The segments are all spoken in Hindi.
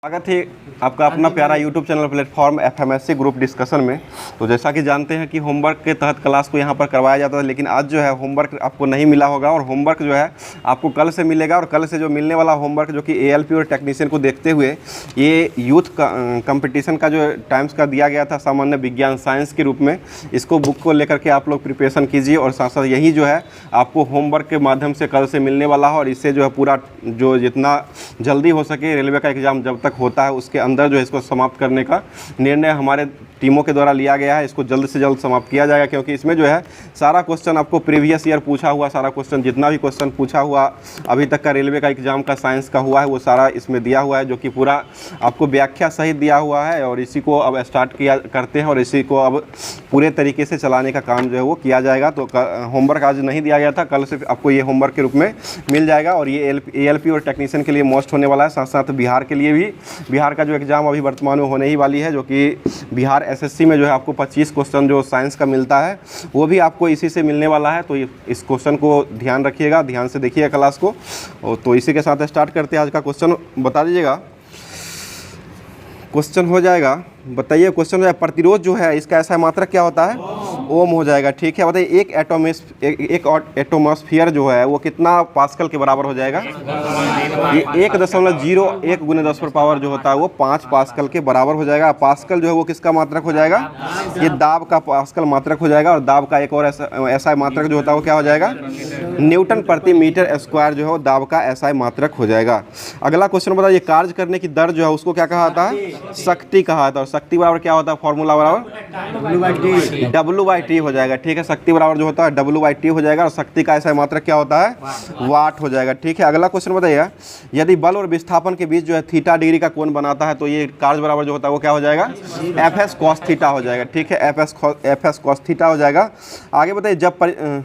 स्वागत है आपका अपना प्यारा YouTube channel platform FMSC group discussion में। तो जैसा कि जानते हैं कि होमवर्क के तहत क्लास को यहाँ पर करवाया जाता है, लेकिन आज जो है होमवर्क आपको नहीं मिला होगा और होमवर्क जो है आपको कल से मिलेगा। और कल से जो मिलने वाला होमवर्क जो कि ALP और टेक्नीशियन को देखते हुए ये यूथ कंपटीशन का जो टाइम्स का दिया गया था सामान्य विज्ञान साइंस के रूप में, इसको बुक को लेकर के आप लोग प्रिपरेशन कीजिए। और साथ साथ यही जो है आपको होमवर्क के माध्यम से कल से मिलने वाला है और इससे जो है पूरा जो जितना जल्दी हो सके रेलवे का एग्ज़ाम जब तक होता है उसके अंदर जो है इसको समाप्त करने का निर्णय हमारे टीमों के द्वारा लिया गया है। इसको जल्द से जल्द समाप्त किया जाएगा, क्योंकि इसमें जो है सारा क्वेश्चन आपको प्रीवियस ईयर पूछा हुआ, सारा क्वेश्चन जितना भी क्वेश्चन पूछा हुआ अभी तक का रेलवे का एग्जाम का साइंस का हुआ है वो सारा इसमें दिया हुआ है, जो कि पूरा आपको व्याख्या सहित दिया हुआ है। और इसी को अब स्टार्ट किया करते हैं और इसी को अब पूरे तरीके से चलाने का काम जो है वो किया जाएगा। तो होमवर्क आज नहीं दिया गया था, कल से आपको ये होमवर्क के रूप में मिल जाएगा। और ये ALP और टेक्नीशियन के लिए मोस्ट होने वाला है, साथ साथ बिहार के लिए भी। बिहार का जो एग्ज़ाम अभी वर्तमान में होने ही वाली है, जो कि बिहार SSC में जो है आपको 25 क्वेश्चन जो साइंस का मिलता है वो भी आपको इसी से मिलने वाला है। तो इस क्वेश्चन को ध्यान रखिएगा, ध्यान से देखिएगा क्लास को। तो इसी के साथ स्टार्ट करते हैं। आज का क्वेश्चन बता दीजिएगा। क्वेश्चन हो जाएगा, बताइए क्वेश्चन हो जाएगा, प्रतिरोध जो है इसका ऐसा मात्रक क्या होता है? ओम हो जाएगा। ठीक है, बताइए एक एटमॉस्फेयर जो है वो कितना पास्कल के बराबर हो जाएगा? ये 1.01 गुने 10 पावर जो होता है वो 5 पास्कल के बराबर हो जाएगा। पास्कल जो है वो किसका मात्रक हो जाएगा? ये दाब का पास्कल मात्रक हो जाएगा। और दाब का एक और ऐसा मात्रक जो होता है वो क्या हो जाएगा? न्यूटन प्रति मीटर स्क्वायर जो है वो दाब का ऐसा मात्रक हो जाएगा। अगला क्वेश्चन बताइए, कार्य करने की दर जो है उसको क्या कहा जाता है? शक्ति कहा जाता है। और शक्ति बराबर क्या होता है? फॉर्मूला बराबर W/T हो जाएगा। ठीक है, शक्ति बराबर जो होता है W/T हो जाएगा। और शक्ति का ऐसा मात्रक क्या होता है? वाट हो जाएगा। ठीक है, अगला क्वेश्चन बताइए, यदि बल और विस्थापन के बीच जो है थीटा डिग्री का कोण बनाता है तो ये कार्य बराबर जो होता है वो क्या हो जाएगा? FS cos थीटा हो जाएगा। ठीक है, FS cos थीटा हो जाएगा। आगे बताइए,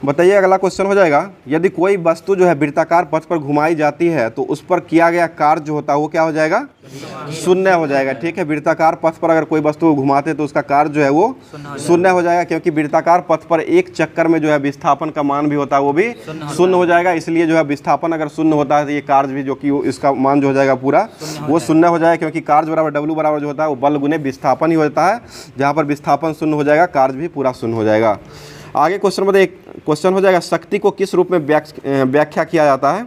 बताइए अगला क्वेश्चन हो जाएगा, यदि कोई वस्तु जो है वृत्ताकार पथ पर घुमाई जाती है तो उस पर किया गया कार्य जो होता है वो क्या हो जाएगा? शून्य हो जाएगा। ठीक है, वृत्ताकार पथ पर अगर कोई वस्तु को घुमाते हैं तो उसका कार्य जो है वो शून्य हो जाएगा, क्योंकि वृत्ताकार पथ पर एक चक्कर में जो है विस्थापन का मान भी होता है वो भी शून्य हो जाएगा। इसलिए जो है विस्थापन अगर शून्य होता है तो ये कार्य भी जो कि इसका मान जो हो जाएगा पूरा वो शून्य हो जाएगा, क्योंकि कार्य बराबर W बराबर जो होता है वो बल गुने विस्थापन ही होता है। जहाँ पर विस्थापन शून्य हो जाएगा कार्य भी पूरा शून्य हो जाएगा। आगे क्वेश्चन बताइए, क्वेश्चन हो जाएगा, शक्ति को किस रूप में व्याख्या किया जाता है?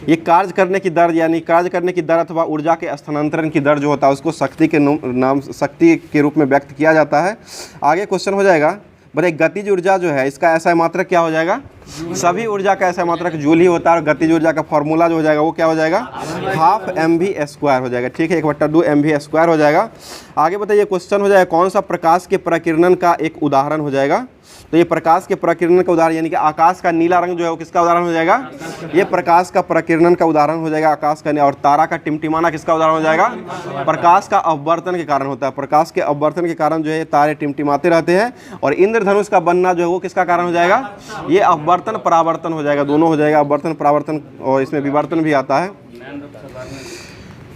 ये कार्य करने की दर, यानी कार्य करने की दर अथवा ऊर्जा के स्थानांतरण की दर जो होता है उसको शक्ति के नाम शक्ति के रूप में व्यक्त किया जाता है। आगे क्वेश्चन हो जाएगा, बताइए गतिज ऊर्जा जो है इसका ऐसा मात्रक क्या हो जाएगा? सभी ऊर्जा का ऐसा मात्रक जूल ही होता है। और गतिज ऊर्जा का फॉर्मूला जो हो जाएगा वो क्या हो जाएगा? ½ mv² हो जाएगा। ठीक है, 1/2 mv² हो जाएगा। आगे बताइए, क्वेश्चन हो जाएगा, कौन सा प्रकाश के प्रकीर्णन का एक उदाहरण हो जाएगा? तो ये प्रकाश के प्रकीर्णन का उदाहरण, यानी कि आकाश का नीला रंग जो है वो किसका उदाहरण हो जाएगा? ये प्रकाश का प्रकीर्णन का उदाहरण हो जाएगा आकाश का। और तारा का टिमटिमाना किसका उदाहरण हो जाएगा? प्रकाश का अपवर्तन के कारण होता है। प्रकाश के अपवर्तन के कारण जो है तारे टिमटिमाते रहते हैं। और इंद्रधनुष का बनना जो है वो किसका कारण हो जाएगा? ये अपवर्तन परावर्तन हो जाएगा, दोनों हो जाएगा, अपवर्तन परावर्तन, और इसमें विवर्तन भी आता है,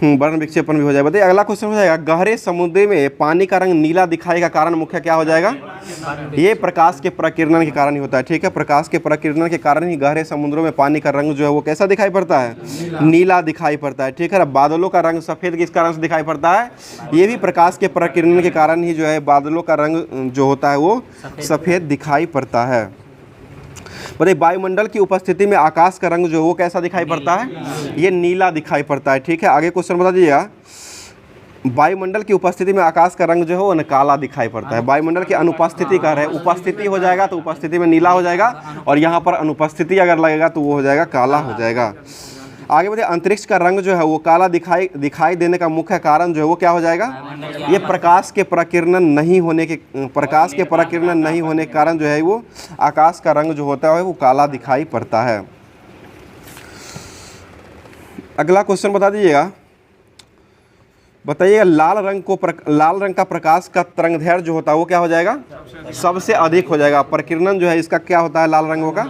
वर्ण विक्षेपण भी हो जाएगा। बताइए अगला क्वेश्चन हो जाएगा, गहरे समुद्र में पानी का रंग नीला दिखाई का कारण मुख्य क्या हो जाएगा? ये प्रकाश के प्रकीर्णन के कारण ही होता है। ठीक है, प्रकाश के प्रकीर्णन के कारण ही गहरे समुद्रों में पानी का रंग जो है वो कैसा दिखाई पड़ता है? नीला दिखाई पड़ता है। ठीक है, बादलों का रंग सफ़ेद किस कारण से दिखाई पड़ता है? ये भी प्रकाश के प्रकीर्णन के कारण ही जो है बादलों का रंग जो होता है वो सफ़ेद दिखाई पड़ता है। बताइए वायुमंडल की उपस्थिति में आकाश का रंग जो है वो कैसा दिखाई पड़ता है? ये नीला दिखाई पड़ता है। ठीक है, आगे क्वेश्चन बता दीजिएगा, वायुमंडल की उपस्थिति में आकाश का रंग जो है वो काला दिखाई पड़ता है। वायुमंडल की अनुपस्थिति कर रहे हैं, उपस्थिति हो जाएगा तो उपस्थिति में नीला हो जाएगा, और यहाँ पर अनुपस्थिति अगर लगेगा तो वो हो जाएगा काला हो जाएगा। आगे बताइए, अंतरिक्ष का रंग जो है वो काला दिखाई देने का मुख्य कारण जो है वो क्या हो जाएगा? ये प्रकाश के प्रकीर्णन नहीं होने के कारण जो है वो आकाश का रंग जो होता है वो काला दिखाई पड़ता है। अगला क्वेश्चन बता दीजिएगा, बताइएगा लाल रंग का प्रकाश का तरंगदैर्घ्य जो होता है वो क्या हो जाएगा? सबसे अधिक हो जाएगा। प्रकीर्णन जो है इसका क्या होता है लाल रंगों का?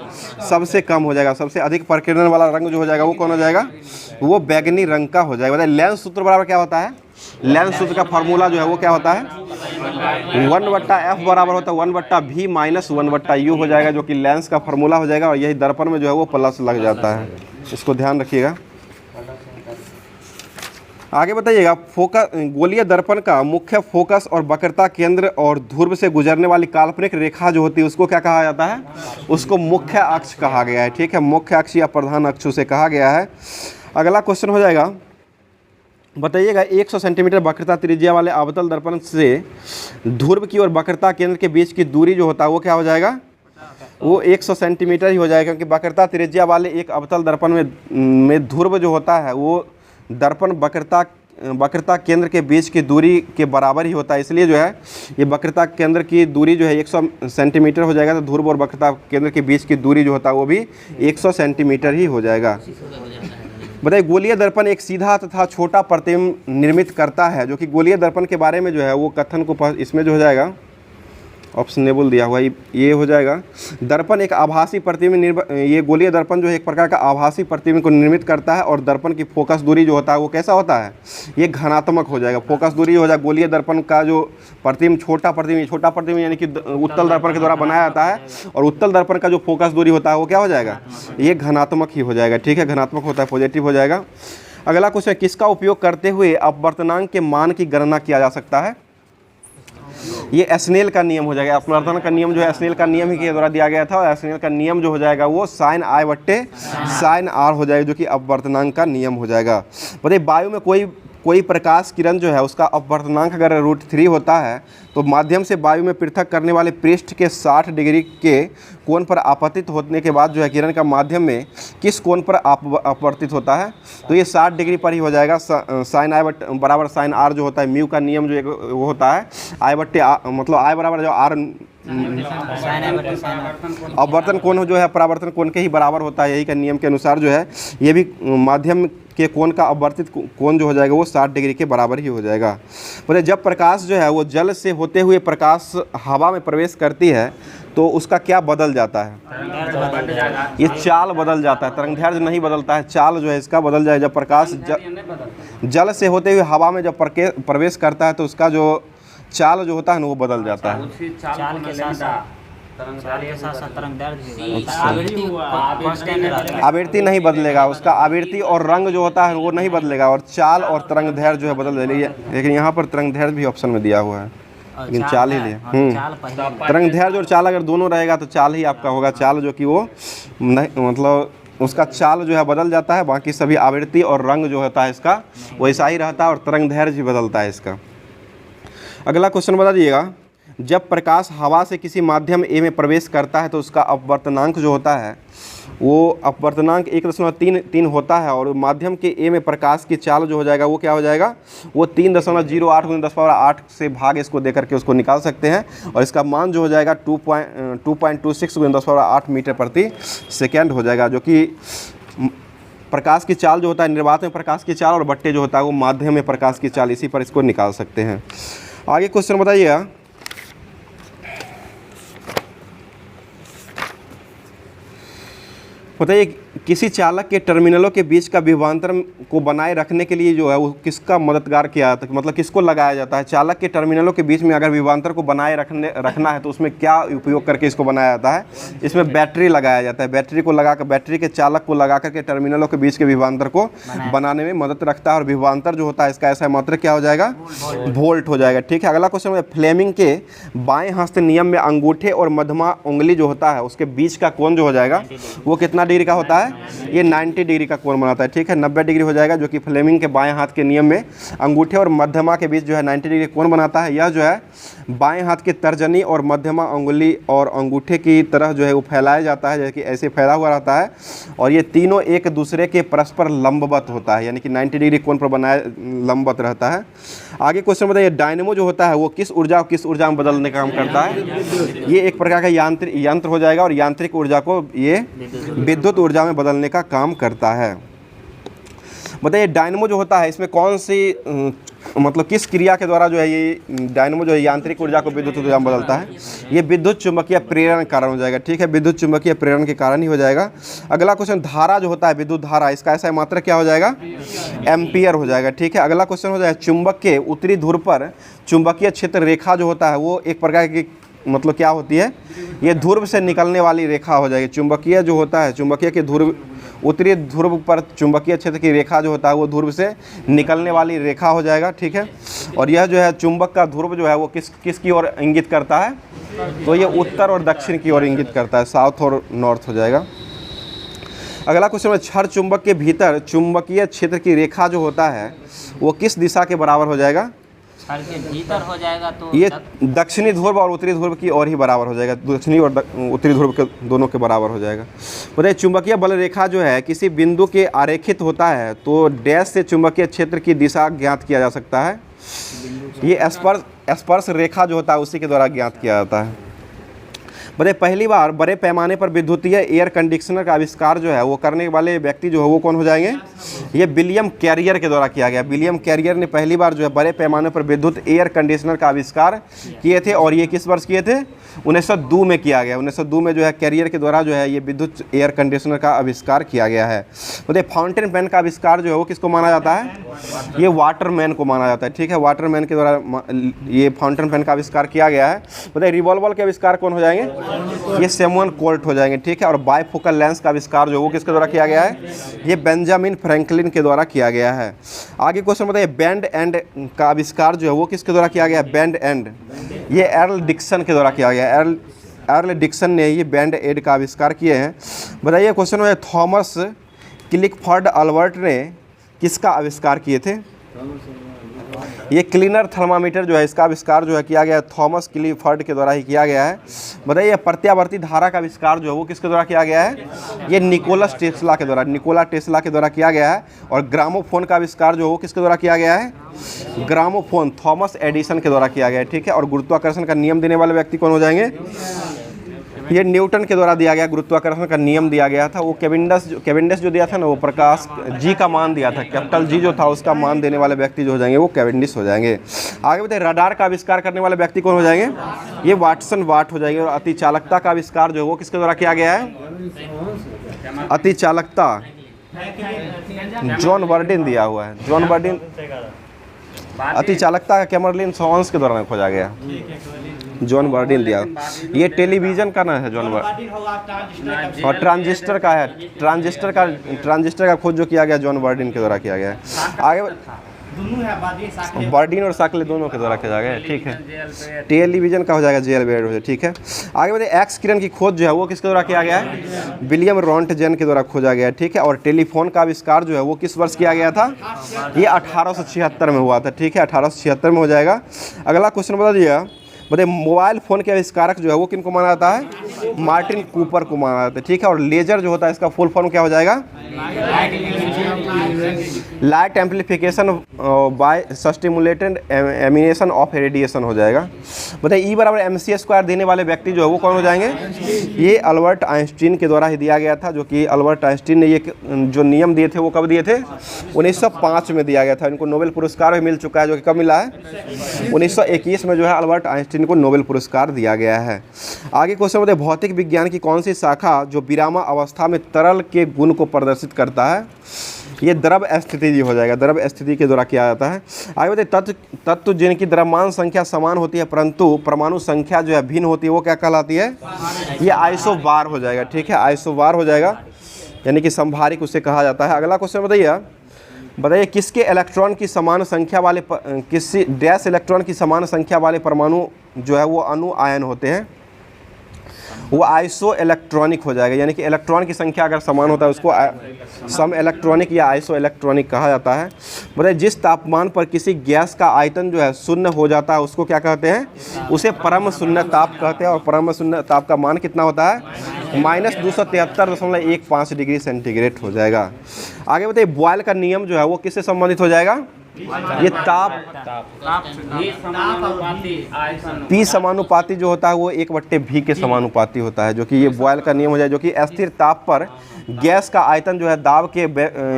सबसे कम हो जाएगा। सबसे अधिक प्रकीर्णन वाला रंग जो हो जाएगा वो कौन हो जाएगा? वो बैंगनी रंग का हो जाएगा। बताइए लेंस सूत्र बराबर क्या होता है? लेंस सूत्र का फॉर्मूला जो है वो क्या होता है? 1/f बराबर होता है 1/v माइनस 1/u हो जाएगा, जो कि लेंस का फॉर्मूला हो जाएगा। और यही दर्पण में जो है वो प्लस लग जाता है, इसको ध्यान रखिएगा। आगे बताइएगा, फोकस गोलीय दर्पण का मुख्य फोकस और वक्रता केंद्र और ध्रुव से गुजरने वाली काल्पनिक रेखा जो होती है उसको क्या कहा जाता है? उसको मुख्य अक्ष कहा गया है। ठीक है, मुख्य अक्ष या प्रधान अक्ष उसे कहा गया है। अगला क्वेश्चन हो जाएगा, बताइएगा 100 सेंटीमीटर वक्रता त्रिज्या वाले अवतल दर्पण से ध्रुव की और वक्रता केंद्र के बीच की दूरी जो होता है वो क्या हो जाएगा? वो 100 सेंटीमीटर ही हो जाएगा, क्योंकि वक्रता त्रिज्या वाले एक अवतल दर्पण में ध्रुव जो होता है वो दर्पण वक्रता केंद्र के बीच की दूरी के बराबर ही होता है। इसलिए जो है ये वक्रता केंद्र की दूरी जो है 100 सेंटीमीटर हो जाएगा, तो ध्रुव और वक्रता केंद्र के बीच की दूरी जो होता है वो भी 100 सेंटीमीटर ही हो जाएगा। बताइए, गोलीय दर्पण एक सीधा तथा छोटा प्रतिबिंब निर्मित करता है, जो कि गोलीय दर्पण के बारे में जो है वो कथन को इसमें जो हो जाएगा ऑप्शनेबल दिया हुआ ये हो जाएगा। दर्पण एक आभासी प्रतिबिंब ये गोलीय दर्पण जो है एक प्रकार का आभासी प्रतिबिंब को निर्मित करता है, और दर्पण की फोकस दूरी जो होता है वो कैसा होता है? ये घनात्मक हो जाएगा। फोकस दूरी हो जाएगा गोलीय दर्पण का जो प्रतिबिंब छोटा प्रतिबिंब यानी कि उत्तल दर्पण के द्वारा बनाया जाता है, और उत्तल दर्पण का जो फोकस दूरी होता है वो क्या हो जाएगा? ये घनात्मक ही हो जाएगा। ठीक है, घनात्मक होता है, पॉजिटिव हो जाएगा। अगला क्वेश्चन, किसका उपयोग करते हुए अपवर्तनांक के मान की गणना किया जा सकता है? ये एस्नेल का नियम हो जाएगा। अपवर्तन का नियम जो है एस्नेल का नियम ही के द्वारा दिया गया था, और एस्नेल का नियम जो हो जाएगा वो साइन आई बट्टे साइन आर हो जाएगा, जो कि अपवर्तनांक का नियम हो जाएगा। बताइए, वायु में कोई प्रकाश किरण जो है उसका अपवर्तनांक अगर √3 होता है तो माध्यम से वायु में पृथक करने वाले पृष्ठ के 60 डिग्री के कोण पर आपतित होने के बाद जो है किरण का माध्यम में किस कोण पर अपवर्तित होता है? तो ये 60 डिग्री पर ही हो जाएगा। साइन आई बराबर साइन आर जो होता है, म्यू का नियम जो एक वो होता है आई बट्टे मतलब आई बराबर जो आर अपवर्तन कोण जो है परावर्तन कोण के ही बराबर होता है। यही का नियम के अनुसार जो है ये भी माध्यम के कोण का अपवर्तित कोण जो हो जाएगा वो 60 डिग्री के बराबर ही हो जाएगा। बोले, जब प्रकाश जो है वो जल से होते हुए प्रकाश हवा में प्रवेश करती है तो उसका क्या बदल जाता है? ये चाल बदल जाता है। तरंगदैर्घ्य नहीं बदलता है, चाल जो है इसका बदल जाए। जब प्रकाश जल से होते हुए हवा में जब प्रवेश करता है तो उसका जो चाल जो होता है ना वो बदल जाता है। आवृत्ति नहीं बदलेगा, उसका आवृत्ति और रंग जो होता है वो नहीं बदलेगा, और चाल और तरंगदैर्घ्य जो है बदल जाएगी। लेकिन यहाँ पर तरंगदैर्घ्य भी ऑप्शन में दिया हुआ है, लेकिन चाल ही लिए तरंगदैर्घ्य और चाल अगर दोनों रहेगा तो चाल ही आपका होगा। चाल जो कि वो नहीं मतलब उसका चाल जो है बदल जाता है, बाकी सभी आवृत्ति और रंग जो होता है इसका वैसा ही रहता है, और तरंगदैर्घ्य भी बदलता है इसका। अगला क्वेश्चन बता दीजिएगा, जब प्रकाश हवा से किसी माध्यम ए में प्रवेश करता है तो उसका अपवर्तनांक जो होता है वो अपवर्तनांक 1.33 होता है, और माध्यम के ए में प्रकाश की चाल जो हो जाएगा वो क्या हो जाएगा? वो 3.08 × 10⁸ से भाग इसको दे करके उसको निकाल सकते हैं, और इसका मान जो हो जाएगा 2.26 × 10⁸ मीटर प्रति सेकेंड हो जाएगा, जो कि प्रकाश की चाल जो होता है निर्वात में प्रकाश की चाल, और बट्टे जो होता है वो माध्यम में प्रकाश की चाल, इसी पर इसको निकाल सकते हैं। आगे क्वेश्चन बताइएगा, बताइए किसी चालक के टर्मिनलों के बीच का विभवांतर को बनाए रखने के लिए जो है वो किसका मददगार किया जाता है, मतलब किसको लगाया जाता है? चालक के टर्मिनलों के बीच में अगर विभवांतर को बनाए रखना है तो उसमें क्या उपयोग करके इसको बनाया जाता है? इसमें बैटरी लगाया जाता है। बैटरी को लगाकर, बैटरी के चालक को लगा करके टर्मिनलों के बीच के विभवांतर को बनाने में मदद रखता है, और विभवांतर जो होता है इसका ऐसा मात्रा क्या हो जाएगा? वोल्ट हो जाएगा। ठीक है, अगला क्वेश्चन है, फ्लेमिंग के बाएं हस्त नियम में अंगूठे और मध्यमा उंगली जो होता है उसके बीच का कोण जो हो जाएगा वो कितना डिग्री का होता है? ये 90 डिग्री का कोण बनाता है। ठीक है, 90 डिग्री हो जाएगा, जो कि फ्लेमिंग के बाएं हाथ के नियम में अंगूठे और मध्यमा के बीच जो है 90 डिग्री कोण बनाता है। यह जो है बाएं हाथ की तर्जनी और मध्यमा उंगली और अंगूठे की तरह जो है वो फैलाया जाता है, जैसे कि ऐसे फैला हुआ रहता है, और ये तीनों एक दूसरे के परस्पर लंबवत होता है, यानी कि 90 डिग्री कोण पर बनाया लंबवत रहता है। आगे क्वेश्चन बताइए, डायनेमो जो होता है वो किस ऊर्जा में बदलने का काम करता है? ये एक प्रकार का यंत्र हो जाएगा, और यांत्रिक ऊर्जा को ये विद्युत ऊर्जा में बदलने का काम करता है। बताइए, डायनेमो जो होता है इसमें कौन सी मतलब किस क्रिया के द्वारा जो है ये डायनेमो जो है यांत्रिक ऊर्जा को विद्युत ऊर्जा में बदलता है? ये विद्युत चुंबकीय प्रेरण के कारण हो जाएगा। ठीक है, विद्युत चुंबकीय प्रेरण के कारण ही हो जाएगा। अगला क्वेश्चन, धारा जो होता है विद्युत धारा, इसका ऐसा मात्रा क्या हो जाएगा? एम्पियर हो जाएगा। ठीक है, अगला क्वेश्चन हो जाएगा, चुंबक के उत्तरी ध्रुव पर चुंबकीय क्षेत्र रेखा जो होता है वो एक प्रकार की मतलब क्या होती है? ये ध्रुव से निकलने वाली रेखा हो जाएगी। चुंबकीय जो होता है, चुंबकीय के ध्रुव उत्तरी ध्रुव पर चुंबकीय क्षेत्र की रेखा जो होता है वो ध्रुव से निकलने वाली रेखा हो जाएगा, ठीक है। और यह जो है चुंबक का ध्रुव जो है वो किसकी ओर इंगित करता है, तो ये उत्तर और दक्षिण की ओर इंगित करता है, साउथ और नॉर्थ हो जाएगा। अगला क्वेश्चन है, क्षण चुंबक के भीतर चुंबकीय क्षेत्र की रेखा जो होता है वो किस दिशा के बराबर हो जाएगा, क्षण के भीतर हो जाएगा तो ये दक्षिणी ध्रुव और उत्तरी ध्रुव की ओर ही बराबर हो जाएगा, दक्षिणी और उत्तरी ध्रुव के दोनों के बराबर हो जाएगा। बताइए चुंबकीय बल रेखा जो है किसी बिंदु के आरेखित होता है तो डैश से चुंबकीय क्षेत्र की दिशा ज्ञात किया जा सकता है, ये स्पर्श रेखा जो होता है उसी के द्वारा ज्ञात किया जाता है। बताइए पहली बार बड़े पैमाने पर विद्युतीय एयर कंडीशनर का आविष्कार जो है वो करने वाले व्यक्ति जो है वो कौन हो जाएंगे, ये विलियम कैरियर के द्वारा किया गया। विलियम कैरियर ने पहली बार जो है बड़े पैमाने पर विद्युत एयर कंडीशनर का आविष्कार किए थे, और ये किस वर्ष किए थे, 1902 में किया गया। 1902 में जो है कैरियर के द्वारा जो है ये विद्युत एयर कंडीशनर का आविष्कार किया गया है। बताइए फाउंटेन पेन का आविष्कार जो है वो किसको माना जाता है, ये वाटरमैन को माना जाता है, ठीक है। वाटरमैन के द्वारा ये फाउंटेन पेन का आविष्कार किया गया है। बताइए रिवॉल्वर के आविष्कार कौन हो जाएंगे, ये सैमुअल कोल्ट हो जाएंगे, ठीक है। और बायफोकल लेंस का आविष्कार जो वो किसके द्वारा किया गया है, ये बेंजामिन फ्रैंकलिन के द्वारा किया गया है। आगे क्वेश्चन बताइए बैंड एंड का आविष्कार जो है वो किसके द्वारा किया गया है, बैंड एंड, ये एर्ल डिक्सन के द्वारा किया गया है। एर्ल डिक्सन ने ये बैंड एड का आविष्कार किए हैं। बताइए क्वेश्चन में थॉमस क्लिकफर्ड अल्बर्ट ने किसका आविष्कार किए थे, ये क्लीनर थर्मामीटर जो है इसका आविष्कार जो है किया गया है थॉमस क्लिकफर्ड के द्वारा ही किया गया है। बताइए प्रत्यावर्ती धारा का आविष्कार जो है वो किसके द्वारा किया गया है, ये निकोला टेस्ला के द्वारा किया गया है। और ग्रामोफोन का आविष्कार जो है वो किसके द्वारा किया गया है, ग्रामोफोन थॉमस एडिसन के द्वारा किया गया है, ठीक है। और गुरुत्वाकर्षण का नियम देने वाले व्यक्ति कौन हो जाएंगे, ये न्यूटन के द्वारा दिया गया, गुरुत्वाकर्षण का नियम दिया गया था। वो कैवेंडिश जो दिया था ना वो प्रकाश जी का मान दिया था, कैपिटल जी जो था उसका मान देने वाले व्यक्ति जो हो जाएंगे वो कैवेंडिश हो जाएंगे। आगे बताइए रडार का आविष्कार करने वाले व्यक्ति कौन हो जाएंगे, ये वाटसन वाट हो जाएंगे। और अति चालकता का आविष्कार जो है वो किसके द्वारा किया गया है, अति चालकता जॉन बर्डिन दिया हुआ है, जॉन बर्डिन। अति चालकता का कैमरलिन सॉन्स के द्वारा खोजा गया, जॉन बर्डिन दिया। ये टेलीविजन का ना है जॉन बर्डिन, और ट्रांजिस्टर का है, ट्रांजिस्टर का खोज जो किया गया जॉन बर्डिन के द्वारा किया गया है। आगे बर्डिन और साकले दोनों के द्वारा किया गया है, ठीक है। टेलीविजन का हो जाएगा जेल बेड हो जाएगा, ठीक है। आगे बताइए एक्स किरण की खोज जो है वो किसके द्वारा किया गया है, विलियम रॉन्टजेन के द्वारा खोजा गया है, ठीक है। और टेलीफोन का आविष्कार जो है वो किस वर्ष किया गया था, ये 1876 में हुआ था, ठीक है, 1876 में हो जाएगा। अगला क्वेश्चन बता दिया, बताइए मोबाइल फ़ोन के आविष्कारक जो है वो किन को माना जाता है, मार्टिन कूपर को माना जाता है, ठीक है। और लेजर जो होता है इसका फुल फॉर्म क्या हो जाएगा, light amplification by stimulated emission of radiation हो जाएगा। बताइए E = mc² देने वाले व्यक्ति जो है वो कौन हो जाएंगे, ये अल्बर्ट आइंस्टीन के द्वारा ही दिया गया था, जो कि अल्बर्ट आइंस्टीन ने ये जो नियम दिए थे वो कब दिए थे, 1905 में दिया गया था। इनको नोबेल पुरस्कार भी मिल चुका है, जो कि कब मिला है, 1921 में जो है अल्बर्ट आइंस्टीन को नोबेल पुरस्कार दिया गया है। आगे क्वेश्चन बताइए भौतिक विज्ञान की कौन सी शाखा जो विरामा अवस्था में तरल के गुण को प्रदर्शित करता है, ये द्रव स्थिति जी हो जाएगा, द्रव स्थिति के द्वारा किया जाता है। आगे बताइए तत्व जिनकी द्रव्यमान संख्या समान होती है परंतु परमाणु संख्या जो है भिन्न होती है वो क्या कहलाती है, ये आइसोबार हो जाएगा, ठीक है, आइसोबार हो जाएगा, यानी कि संभारिक उसे कहा जाता है। अगला क्वेश्चन बताइए किसके इलेक्ट्रॉन की समान संख्या वाले किसी डैश इलेक्ट्रॉन की समान संख्या वाले परमाणु जो है वो अणु आयन होते हैं, वो आइसो इलेक्ट्रॉनिक हो जाएगा, यानी कि इलेक्ट्रॉन की संख्या अगर समान होता है उसको सम इलेक्ट्रॉनिक या आइसो इलेक्ट्रॉनिक कहा जाता है। बताइए जिस तापमान पर किसी गैस का आयतन जो है शून्य हो जाता है उसको क्या कहते हैं, उसे परम शून्य ताप कहते हैं। और परम शून्य ताप का मान कितना होता है, -273.15 डिग्री सेंटीग्रेड हो जाएगा। आगे बताइए बॉयल का नियम जो है वो किससे संबंधित हो जाएगा, ये ताप P समानुपाती जो होता है वो 1/V के समानुपाती होता है, जो कि ये बॉयल का नियम हो जाए, जो कि अस्थिर ताप पर गैस का आयतन जो है दाब के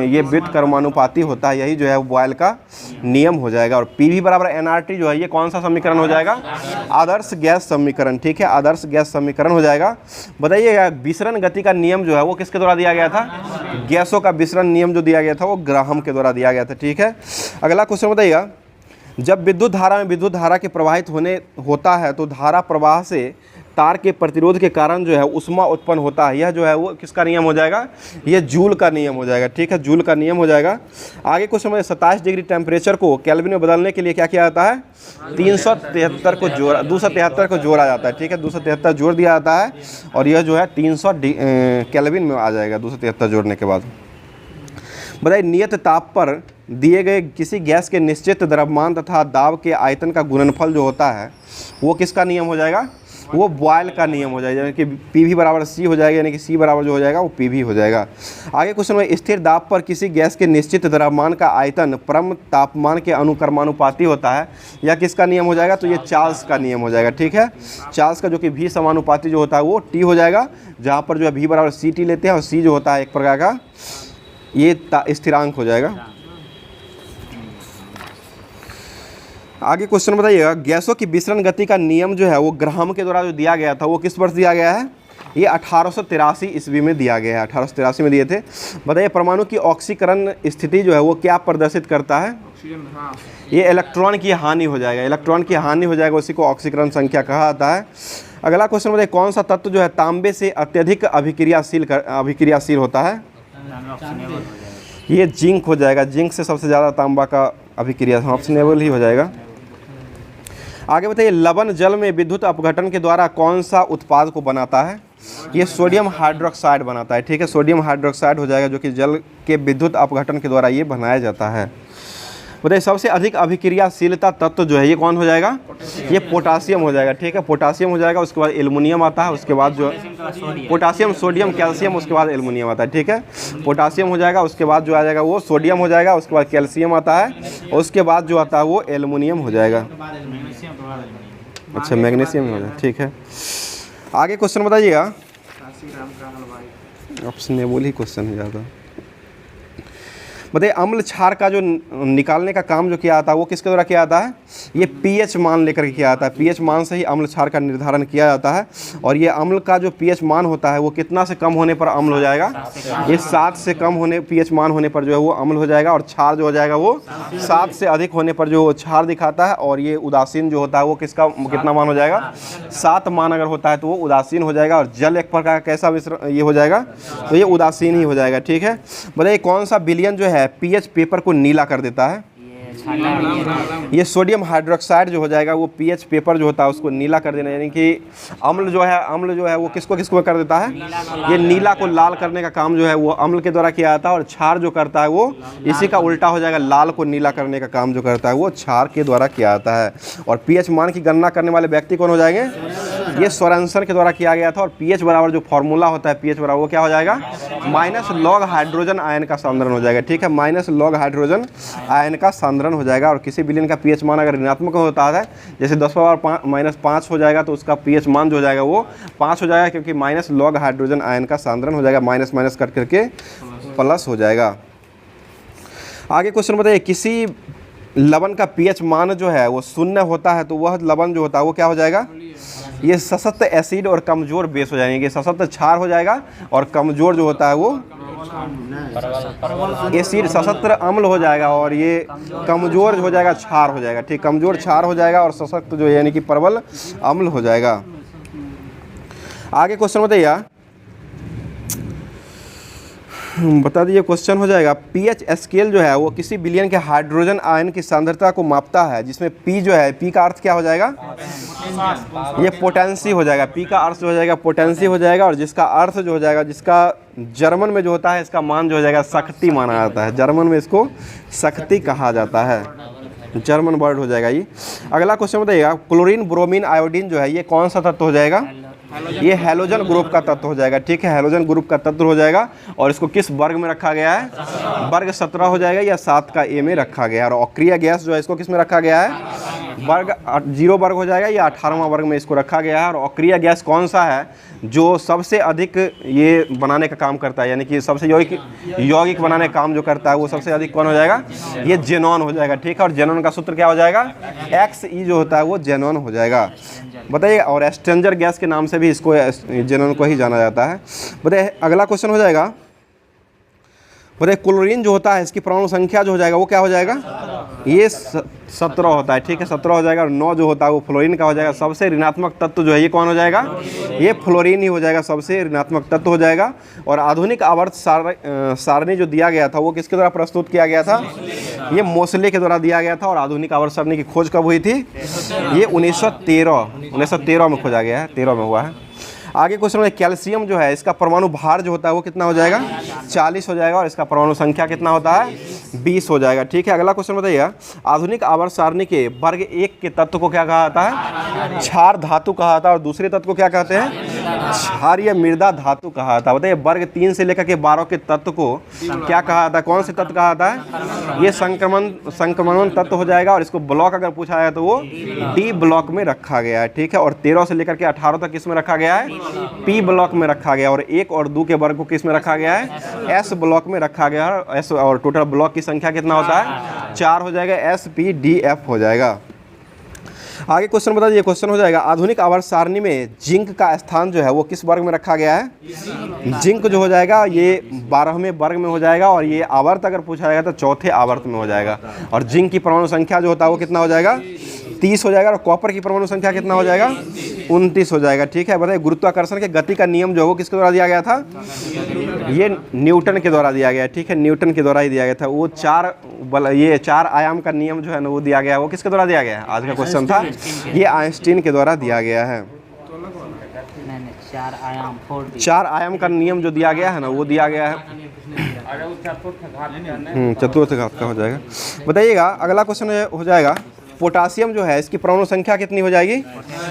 ये व्युत्क्रमानुपाती होता है, यही जो है बॉयल का नियम हो जाएगा। और PV = nRT जो है ये कौन सा समीकरण हो जाएगा, आदर्श गैस समीकरण, ठीक है, आदर्श गैस समीकरण हो जाएगा। बताइए विसरण गति का नियम जो है वो किसके द्वारा दिया गया था, गैसों का विसरण नियम जो दिया गया था वो ग्राहम के द्वारा दिया गया था, ठीक है। अगला क्वेश्चन बताइएगा, जब विद्युत धारा में विद्युत धारा के प्रवाहित होता है तो धारा प्रवाह से तार के प्रतिरोध के कारण जो है उष्मा उत्पन्न होता है, यह जो है वो किसका नियम हो जाएगा, ये जूल का नियम हो जाएगा। ठीक है, जूल का नियम हो जाएगा। आगे कुछ समय 27 डिग्री टेम्परेचर को केल्विन में बदलने के लिए क्या किया जाता है, 273 को जोड़ा जाता है। ठीक है, 273 जोड़ दिया जाता है और यह जो है 300 केल्विन में आ जाएगा 273 जोड़ने के बाद। बताइए, नियत ताप पर दिए गए किसी गैस के निश्चित द्रव्यमान तथा दाब के आयतन का गुणनफल जो होता है वो किसका नियम हो जाएगा, वो बॉयल का नियम हो जाएगा, यानी कि PV बराबर C हो जाएगा, यानी कि C बराबर जो हो जाएगा वो PV हो जाएगा। आगे क्वेश्चन में, स्थिर दाब पर किसी गैस के निश्चित द्रव्यमान का आयतन परम तापमान के अनुक्रमानुपाती होता है, यह किसका नियम हो जाएगा, तो ये चार्ल्स का नियम हो जाएगा। ठीक है, चार्ल्स का जो कि V समानुपाती जो होता है वो T हो जाएगा, जहाँ पर जो है V बराबर CT लेते हैं और C जो होता है एक प्रकार का ये स्थिरांक हो जाएगा। आगे क्वेश्चन बताइएगा, गैसों की विसरण गति का नियम जो है वो ग्राहम के द्वारा जो दिया गया था वो किस वर्ष दिया गया है, ये 1883 ईस्वी में दिया गया है, 1883 में दिए थे। बताइए, परमाणु की ऑक्सीकरण स्थिति जो है वो क्या प्रदर्शित करता है, ये इलेक्ट्रॉन की हानि हो जाएगा, इलेक्ट्रॉन की हानि हो जाएगा, उसी को ऑक्सीकरण संख्या कहा जाता है। अगला क्वेश्चन बताइए, कौन सा तत्व जो है तांबे से अत्यधिक अभिक्रियाशील होता है, ये जिंक हो जाएगा, जिंक से सबसे ज़्यादा तांबा का अभिक्रिया ऑप्शनेबल ही हो जाएगा। आगे बताइए, लवण जल में विद्युत अपघटन के द्वारा कौन सा उत्पाद को बनाता है, ये सोडियम हाइड्रोक्साइड बनाता है। ठीक है, सोडियम हाइड्रोक्साइड हो जाएगा, जो कि जल के विद्युत अपघटन के द्वारा ये बनाया जाता है। बताइए, सबसे अधिक अभिक्रियाशीलता तत्व जो है ये कौन हो जाएगा, ये पोटासियम हो जाएगा। ठीक है, पोटासियम हो जाएगा, उसके बाद एल्युमिनियम आता है, उसके बाद जो पोटासियम, सोडियम, कैल्शियम, उसके बाद एल्युमिनियम आता है। ठीक है, पोटासियम हो जाएगा, उसके बाद जो आ जाएगा वो सोडियम हो जाएगा, उसके बाद कैल्शियम आता है, और उसके बाद जो आता है वो एल्युमिनियम हो जाएगा। अच्छा, मैग्नीशियम हो जाएगा। ठीक है, आगे क्वेश्चन बताइएगा, ऑप्शनेबल ही क्वेश्चन है ज़्यादा। बताइए, अम्ल क्षार का जो निकालने का काम जो किया जाता है वो किसके द्वारा किया जाता है, ये pH मान लेकर के किया जाता है। pH मान से ही अम्ल क्षार का निर्धारण किया जाता है, और ये अम्ल का जो pH मान होता है वो कितना से कम होने पर अम्ल हो जाएगा, ये 7 से कम होने pH मान होने पर जो है वो अम्ल हो जाएगा, और क्षार जो हो जाएगा वो 7 से अधिक होने पर जो क्षार दिखाता है, और ये उदासीन जो होता है वो किसका कितना मान हो जाएगा, 7 मान अगर होता है तो वो उदासीन हो जाएगा, और जल एक प्रकार का कैसा मिश्रण ये हो जाएगा, तो ये उदासीन ही हो जाएगा। ठीक है, बताइए, कौन सा विलयन जो है पीएच पेपर को नीला कर देता है, ये सोडियम हाइड्रोक्साइड जो हो जाएगा वो पीएच पेपर जो होता है उसको नीला कर देना, यानी कि अम्ल जो है वो किसको कर देता है, ये नीला को लाल करने का काम जो है वो अम्ल के द्वारा किया जाता है, और क्षार जो करता है वो इसी का उल्टा हो जाएगा, लाल को नीला करने का काम जो करता है वो क्षार के द्वारा किया जाता है। और पीएच मान की गणना करने वाले व्यक्ति कौन हो जाएंगे, ये सोरेनसन के द्वारा किया गया था, और पीएच बराबर जो फॉर्मूला होता है पीएच बराबर वो क्या हो जाएगा, माइनस लॉग हाइड्रोजन आयन का सांद्रण हो जाएगा। ठीक है, माइनस लॉग हाइड्रोजन आयन का सांद्रण हो जाएगा, और किसी विलयन का पीएच मान अगर ऋणात्मक होता है जैसे 10⁻⁻5 हो जाएगा तो उसका पीएच मान जो हो जाएगा वो 5 हो जाएगा, क्योंकि माइनस लॉग हाइड्रोजन आयन का सांद्रण हो जाएगा, माइनस माइनस कट करके प्लस हो जाएगा। आगे क्वेश्चन बताइए, किसी लवण का पीएच मान जो है वो 0 होता है तो वह लवण जो होता है वो क्या हो जाएगा, ये सशक्त एसिड और कमजोर बेस हो जाएंगे, सशक्त क्षार हो जाएगा, और कमजोर जो होता है वो एसिड सशस्त्र अम्ल हो जाएगा, और ये कमजोर हो जाएगा क्षार हो जाएगा। ठीक, कमजोर क्षार हो जाएगा, और सशक्त जो यानी कि प्रबल अम्ल हो जाएगा। आगे क्वेश्चन बताइए, बता दीजिए क्वेश्चन हो जाएगा, पीएच स्केल जो है वो किसी विलयन के हाइड्रोजन आयन की सांद्रता को मापता है, जिसमें पी जो है, पी का अर्थ क्या हो जाएगा, ये पोटेंसी हो जाएगा, पी का अर्थ जो हो जाएगा पोटेंसी हो जाएगा, और जिसका अर्थ जो हो जाएगा, जिसका जर्मन में जो होता है इसका मान जो हो जाएगा शक्ति माना जाता है, जर्मन में इसको शक्ति कहा जाता है, जर्मन वर्ड हो जाएगा ये। अगला क्वेश्चन बताइएगा, क्लोरीन ब्रोमीन आयोडीन जो है ये कौन सा तत्व हो जाएगा, ये हैलोजन ग्रुप का तत्व हो जाएगा। ठीक है, हैलोजन ग्रुप का तत्व हो जाएगा, और इसको किस वर्ग में रखा गया है, वर्ग 17 हो जाएगा, या 7 का ए में रखा गया है। और अक्रिय गैस जो है इसको किस में रखा गया है, वर्ग 0 वर्ग हो जाएगा, या 18वां वर्ग में इसको रखा गया है। और अक्रिय गैस कौन सा है जो सबसे अधिक ये बनाने का काम करता है, यानी कि सबसे यौगिक बनाने का काम जो करता है वो सबसे अधिक कौन हो जाएगा, ये जेनॉन हो जाएगा। ठीक है, और जेनॉन का सूत्र क्या हो जाएगा, XE जो होता है वो जेनॉन हो जाएगा। बताइए, और स्ट्रेंजर गैस के नाम से भी इसको जेनॉन को ही जाना जाता है। बताइए, अगला क्वेश्चन हो जाएगा, बताइए क्लोरीन जो होता है इसकी परमाणु संख्या जो हो जाएगा वो क्या हो जाएगा, ये 17 होता है, ठीक है, 17 हो जाएगा। और 9 जो होता है वो फ्लोरीन का हो जाएगा। सबसे ऋणात्मक तत्व जो है ये कौन हो जाएगा? ये फ्लोरीन ही हो जाएगा, सबसे ऋणात्मक तत्व हो जाएगा। और आधुनिक आवर्त सारणी जो दिया गया था वो किसके द्वारा प्रस्तुत किया गया था? ये मोसले के द्वारा दिया गया था। और आधुनिक आवर्त सारणी की खोज कब हुई थी? ये 1913 में खोजा गया है, 13 में हुआ है। आगे क्वेश्चन में कैल्शियम जो है इसका परमाणु भार जो होता है वो कितना हो जाएगा? 40 हो जाएगा। और इसका परमाणु संख्या कितना होता है? 20 हो जाएगा, ठीक है। अगला क्वेश्चन बताइएगा, आधुनिक आवर्त सारणी के वर्ग 1 के तत्व को क्या कहा जाता है? क्षार धातु कहा जाता है। और दूसरे तत्व को क्या कहते हैं? क्षारीय मृदा धातु कहा जाता है। बताइए वर्ग 3 से लेकर के 12 के तत्व को क्या कहा जाता है? कौन से तत्व कहा जाता है? ये संक्रमण तत्व हो जाएगा। और इसको ब्लॉक अगर पूछा जाए तो वो डी ब्लॉक में रखा गया है, ठीक है। और 13 से लेकर के 18 तक किस में रखा गया है? पी ब्लॉक में रखा गया। और 1 और 2 के वर्ग को किस में रखा गया है? एस ब्लॉक में रखा गया है। एस और टोटल ब्लॉक की संख्या कितना होता है? 4 हो जाएगा। एस पी डी एफ हो जाएगा। आगे क्वेश्चन बता दीजिए, क्वेश्चन हो जाएगा आधुनिक आवर्त सारणी में जिंक का स्थान जो है वो किस वर्ग में रखा गया है? जिंक जो हो जाएगा ये 12वें वर्ग में हो जाएगा। और ये आवर्त अगर पूछा जाएगा तो चौथे आवर्त में हो जाएगा। और जिंक की परमाणु संख्या जो होता है वो कितना हो जाएगा? 30 हो जाएगा। और कॉपर की परमाणु संख्या कितना हो जाएगा? 29 हो जाएगा, ठीक है। बताइए गुरुत्वाकर्षण के गति का नियम जो है वो किसके द्वारा दिया गया था? ये न्यूटन के द्वारा दिया गया है, ठीक है। न्यूटन के द्वारा ही दिया गया था। वो 4 आयाम का नियम जो है ना वो दिया गया है, वो किसके द्वारा दिया गया है? आज का क्वेश्चन था, ये आइंस्टीन के द्वारा दिया गया है। 4 आयाम का नियम जो दिया गया है ना वो दिया गया है। चतुर्थ घात का हो जाएगा। बताइएगा अगला क्वेश्चन हो जाएगा, पोटासियम जो है इसकी परमाणु संख्या कितनी हो जाएगी?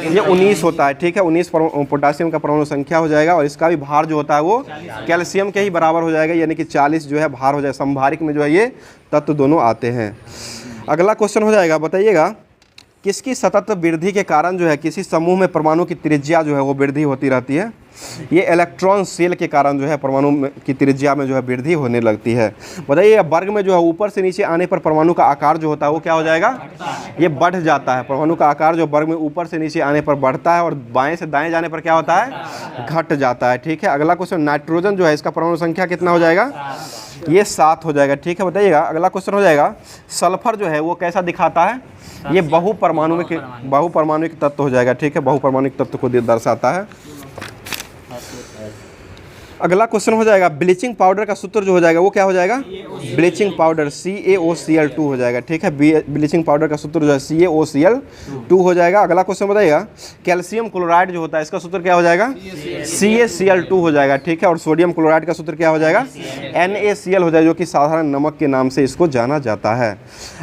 ये 19 होता है, ठीक है। 19 पोटासियम का परमाणु संख्या हो जाएगा। और इसका भी भार जो होता है वो कैल्शियम के ही बराबर हो जाएगा, यानी कि 40 जो है भार हो जाएगा। संभारिक में जो है ये तत्व दोनों आते हैं। अगला क्वेश्चन हो जाएगा, बताइएगा किसकी सतत वृद्धि के कारण जो है किसी समूह में परमाणु की त्रिज्या जो है वो वृद्धि होती रहती है? ये इलेक्ट्रॉन शेल के कारण जो है परमाणु की त्रिज्या में जो है वृद्धि होने लगती है। बताइए वर्ग में जो है ऊपर से नीचे आने पर परमाणु का आकार जो होता है वो क्या हो जाएगा? ये बढ़ जाता है। परमाणु का आकार जो वर्ग में ऊपर से नीचे आने पर बढ़ता है और बाएं से दाएं जाने पर क्या होता है? घट जाता है, ठीक है। अगला क्वेश्चन, नाइट्रोजन जो है इसका परमाणु संख्या कितना हो जाएगा? ये 7 हो जाएगा, ठीक है। बताइएगा अगला क्वेश्चन हो जाएगा, सल्फर जो है वो कैसा दिखाता है? ये बहुपरमाणुक तत्व हो जाएगा, ठीक है। बहुपरमाणुक तत्व को दर्शाता है। अगला क्वेश्चन हो जाएगा, ब्लीचिंग पाउडर का सूत्र जो हो जाएगा वो क्या हो जाएगा? ब्लीचिंग पाउडर CaOCl2 हो जाएगा, ठीक है। ब्लीचिंग पाउडर का सूत्र जो है CaOCl2 हो जाएगा। अगला क्वेश्चन बताइएगा, कैल्शियम क्लोराइड जो होता है इसका सूत्र क्या हो जाएगा? CaCl2 हो जाएगा, ठीक है। और सोडियम क्लोराइड का सूत्र क्या हो जाएगा? NaCl हो जाएगा, जो कि साधारण नमक के नाम से इसको जाना जाता है।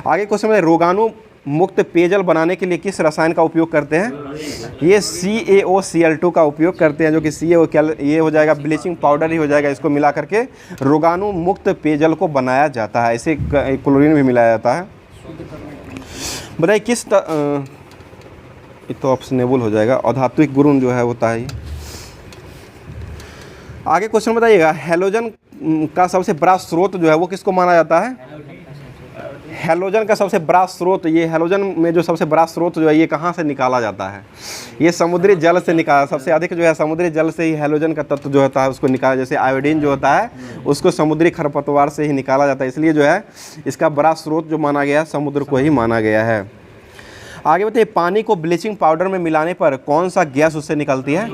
आगे क्वेश्चन में, रोगाणु मुक्त पेयजल बनाने के लिए किस रसायन का उपयोग करते हैं? ये CaOCl2 का उपयोग करते हैं, जो कि ये हो जाएगा ब्लीचिंग पाउडर ही हो जाएगा। इसको मिला करके रोगाणु मुक्त पेयजल को बनाया जाता है। इसे क्लोरीन भी मिलाया जाता है। बताइए किस ये तो ऑप्शनेबल हो जाएगा। अधात्विक गुण जो है होता है। आगे क्वेश्चन बताइएगा, हैलोजन का सबसे बड़ा स्रोत जो है वो किसको माना जाता है? हैलोजन का सबसे बड़ा स्रोत, ये हैलोजन में जो सबसे बड़ा स्रोत जो है ये कहाँ से निकाला जाता है? ये समुद्री जल से निकाला। सबसे अधिक जो है समुद्री जल से ही हैलोजन का तत्व जो होता है उसको निकाला। जैसे आयोडीन जो होता है उसको समुद्री खरपतवार से ही निकाला जाता है, इसलिए जो है इसका बड़ा स्रोत जो माना गया है समुद्र को ही माना गया है। आगे बताइए, पानी को ब्लीचिंग पाउडर में मिलाने पर कौन सा गैस उससे निकलती है?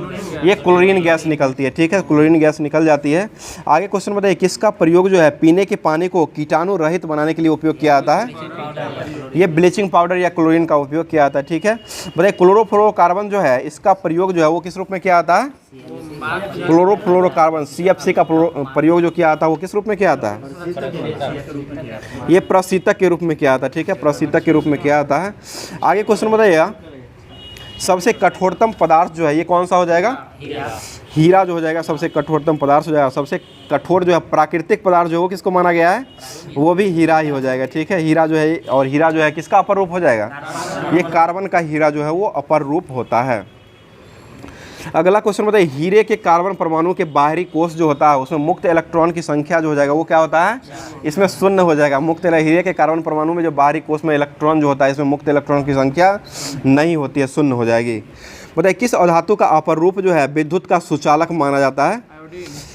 ये क्लोरीन गैस निकलती है, ठीक है। क्लोरीन गैस निकल जाती है। आगे क्वेश्चन बताइए, किसका प्रयोग जो है पीने के पानी को कीटाणु रहित बनाने के लिए उपयोग किया जाता है? ये ब्लीचिंग पाउडर या क्लोरीन का उपयोग किया जाता है, ठीक है। बताइए क्लोरोफ्लोरोकार्बन जो है इसका प्रयोग जो है वो किस रूप में किया जाता है? क्लोरोफ्लोरोकार्बन CFC का प्रयोग जो किया जाता है वो किस रूप में किया जाता है? ये प्रशीतक के रूप में किया जाता है, ठीक है। प्रशीतक के रूप में किया जाता है। आगे क्वेश्चन बताइएगा, सबसे कठोरतम पदार्थ जो है ये कौन सा हो जाएगा? हीरा जो हो जाएगा सबसे कठोरतम पदार्थ हो जाएगा। सबसे कठोर जो है प्राकृतिक पदार्थ जो है वो किसको माना गया है? वो भी हीरा ही हो जाएगा, ठीक है। हीरा जो है, और हीरा जो है किसका अपर रूप हो जाएगा? ये कार्बन का हीरा जो है वो अपर रूप होता है। अगला क्वेश्चन बताइए, हीरे के कार्बन परमाणु के बाहरी कोष जो होता है उसमें मुक्त इलेक्ट्रॉन की संख्या जो हो जाएगा वो क्या होता है? इसमें शून्य हो जाएगा। हीरे के कार्बन परमाणु में जो बाहरी कोष में इलेक्ट्रॉन जो होता है इसमें मुक्त इलेक्ट्रॉन की संख्या नहीं होती है, शून्य हो जाएगी। बताइए किस अधातु का अपर रूप जो है विद्युत का सुचालक माना जाता है?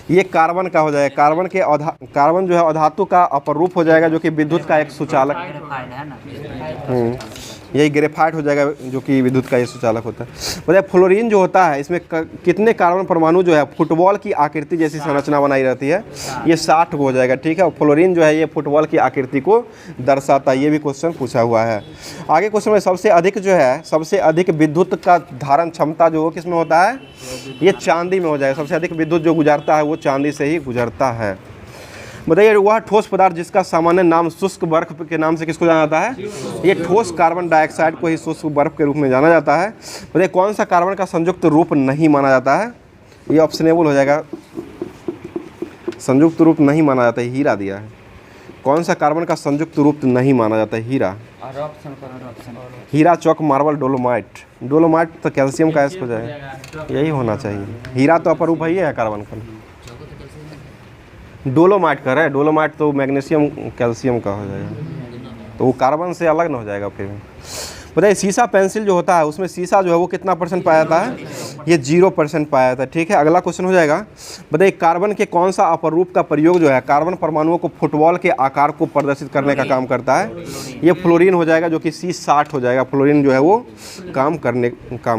ये कार्बन का हो जाएगा, कार्बन जो है अधातु का अपर रूप हो जाएगा जो कि विद्युत का एक सुचालक, ग्रेफाइट है ना। यही ग्रेफाइट हो जाएगा जो कि विद्युत का ये सुचालक होता है। बताइए फ्लोरीन जो होता है इसमें कितने कार्बन परमाणु जो है फुटबॉल की आकृति जैसी संरचना बनाई रहती है, ये 60 को हो जाएगा, ठीक है। और फ्लोरीन जो है ये फुटबॉल की आकृति को दर्शाता है, ये भी क्वेश्चन पूछा हुआ है। आगे क्वेश्चन में सबसे अधिक जो है, सबसे अधिक विद्युत का धारण क्षमता जो किस में होता है, ये चांदी में हो जाएगा। सबसे अधिक विद्युत जो गुजरता है वो चांदी से ही गुजरता है। बताइए वह ठोस पदार्थ जिसका सामान्य नाम शुष्क बर्फ के नाम से किसको जाना जाता है, ये ठोस कार्बन डाइऑक्साइड को ही शुष्क बर्फ के रूप में जाना जाता है। बताइए कौन सा कार्बन का संयुक्त रूप नहीं माना जाता है, ये ऑप्शनेबल हो जाएगा, संयुक्त रूप नहीं माना जाता है, हीरा दिया है। कौन सा कार्बन का संयुक्त रूप नहीं माना जाता है, हीरा, हीरा, चौक, मार्बल, डोलोमाइट। डोलोमाइट तो कैल्शियम का हो जाएगा, यही होना चाहिए। हीरा तो अपर रूप ही है कार्बन का, डोलोमाइट कर रहे हैं, डोलोमाइट तो मैग्नीशियम कैल्शियम का हो जाएगा, तो वो कार्बन से अलग ना हो जाएगा फिर। बताइए सीसा पेंसिल जो होता है उसमें सीसा जो है वो कितना % पाया जाता है, ये 0% पाया जाता है, ठीक है। अगला क्वेश्चन हो जाएगा, बताइए कार्बन के कौन सा अपर रूप का प्रयोग जो है कार्बन परमाणुओं को फुटबॉल के आकार को प्रदर्शित करने का काम करता है, ये फ्लोरीन हो जाएगा जो कि C60 हो जाएगा। फ्लोरीन जो है वो काम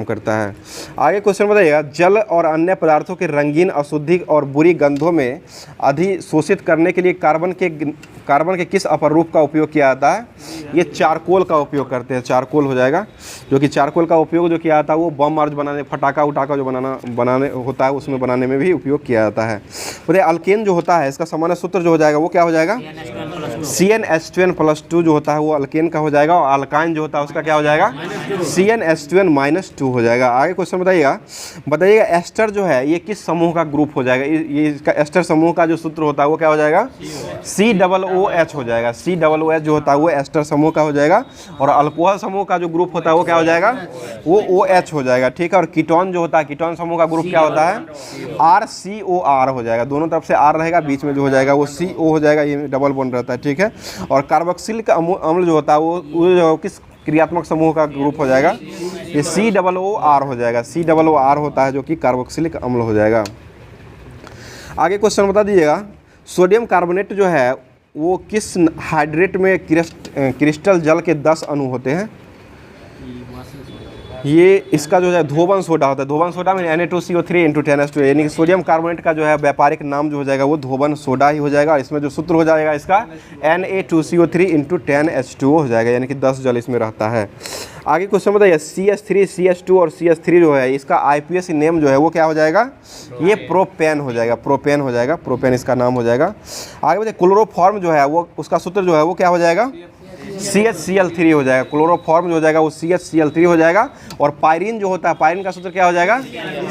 करता है। आगे क्वेश्चन बताइएगा, जल और अन्य पदार्थों के रंगीन, अशुद्धि और बुरी गंधों में अधिशोषित करने के लिए कार्बन के किस अपर रूप का उपयोग किया जाता है, ये चारकोल का उपयोग करते हैं, चारकोल हो जाएगा, जो कि चारकोल का उपयोग जो किया जाता है वो बम आर्ज बनाने, फटाका उटाका जो बनाने होता है उसमें बनाने में भी उपयोग किया जाता है। बताइए अल्केन जो होता है इसका सामान्य सूत्र जो हो जाएगा वो क्या हो जाएगा, CnH2n+2 जो होता है वो अल्केन का हो जाएगा, और अल्काइन जो होता है उसका क्या हो जाएगा, CnH2n-2 हो जाएगा। आगे क्वेश्चन बताइएगा एस्टर जो है ये किस समूह का ग्रुप हो जाएगा, ये इसका एस्टर समूह का जो सूत्र होता है वो क्या हो जाएगा, COOH हो जाएगा। COOH जो होता है वो एस्टर समूह का हो जाएगा, और अल्कोहल समूह का जो ग्रुप होता है वो क्या हो जाएगा, वो OH हो जाएगा, ठीक है। और कीटोन जो होता है, कीटोन समूह का ग्रुप क्या होता है, RCOR हो जाएगा, दोनों तरफ से R रहेगा, बीच में जो हो जाएगा वो CO हो जाएगा, ये डबल बॉन्ड रहता है, ठीक है। और कार्बोक्सिलिक अम्ल जो होता है वो किस क्रियात्मक समूह का ग्रुप हो जाएगा, ये COOR हो जाएगा, COOR होता है जो कि कार्बोक्सिलिक अम्ल हो जाएगा। आगे क्वेश्चन बता दीजिएगा, सोडियम कार्बोनेट जो है वो किस हाइड्रेट में क्रिस्टल जल के 10 अणु होते हैं, ये इसका जो है धोबन सोडा होता है। धोबन सोडा में Na2CO3 × 10H2, यानी कि सोडियम कार्बोनेट का जो है व्यापारिक नाम जो हो जाएगा वो धोबन सोडा ही हो जाएगा। इसमें जो सूत्र हो जाएगा इसका Na2CO3 × 10H2O हो जाएगा, यानी कि 10 जल इसमें रहता है। आगे क्वेश्चन बताइए, CH3, CH2 और CH3 जो है इसका IPS नेम जो है वो क्या हो जाएगा, ये प्रोपेन हो जाएगा, प्रोपेन हो जाएगा, प्रोपेन इसका नाम हो जाएगा। आगे बताइए क्लोरोफॉर्म जो है वो उसका सूत्र जो है वो क्या हो जाएगा, CHCl3 हो जाएगा। क्लोरोफॉर्म जो हो जाएगा वो CHCl3 हो जाएगा। और पायरीन जो होता है, पायरीन का सूत्र क्या हो जाएगा,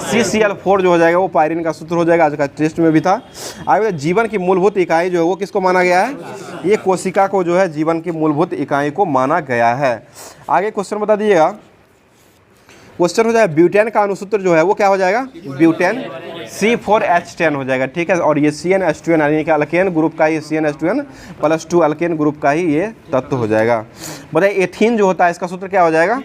CCl4 जो हो जाएगा वो पायरीन का सूत्र हो जाएगा, आज का टेस्ट में भी था। आगे जीवन की मूलभूत इकाई जो है वो किसको माना गया है, ये कोशिका को जो है जीवन की मूलभूत इकाई को माना गया है। आगे क्वेश्चन बता दीजिएगा, क्वेश्चन हो जाएगा ब्यूटेन का अनुसूत्र जो है वो क्या हो जाएगा, ब्यूटेन C4H10 हो जाएगा, ठीक है। और ये CnH2n यानी कि अल्केन ग्रुप का ही CnH2n+2 अल्केन ग्रुप का ही ये तत्व हो जाएगा। बताइए एथीन जो होता है इसका सूत्र क्या हो जाएगा,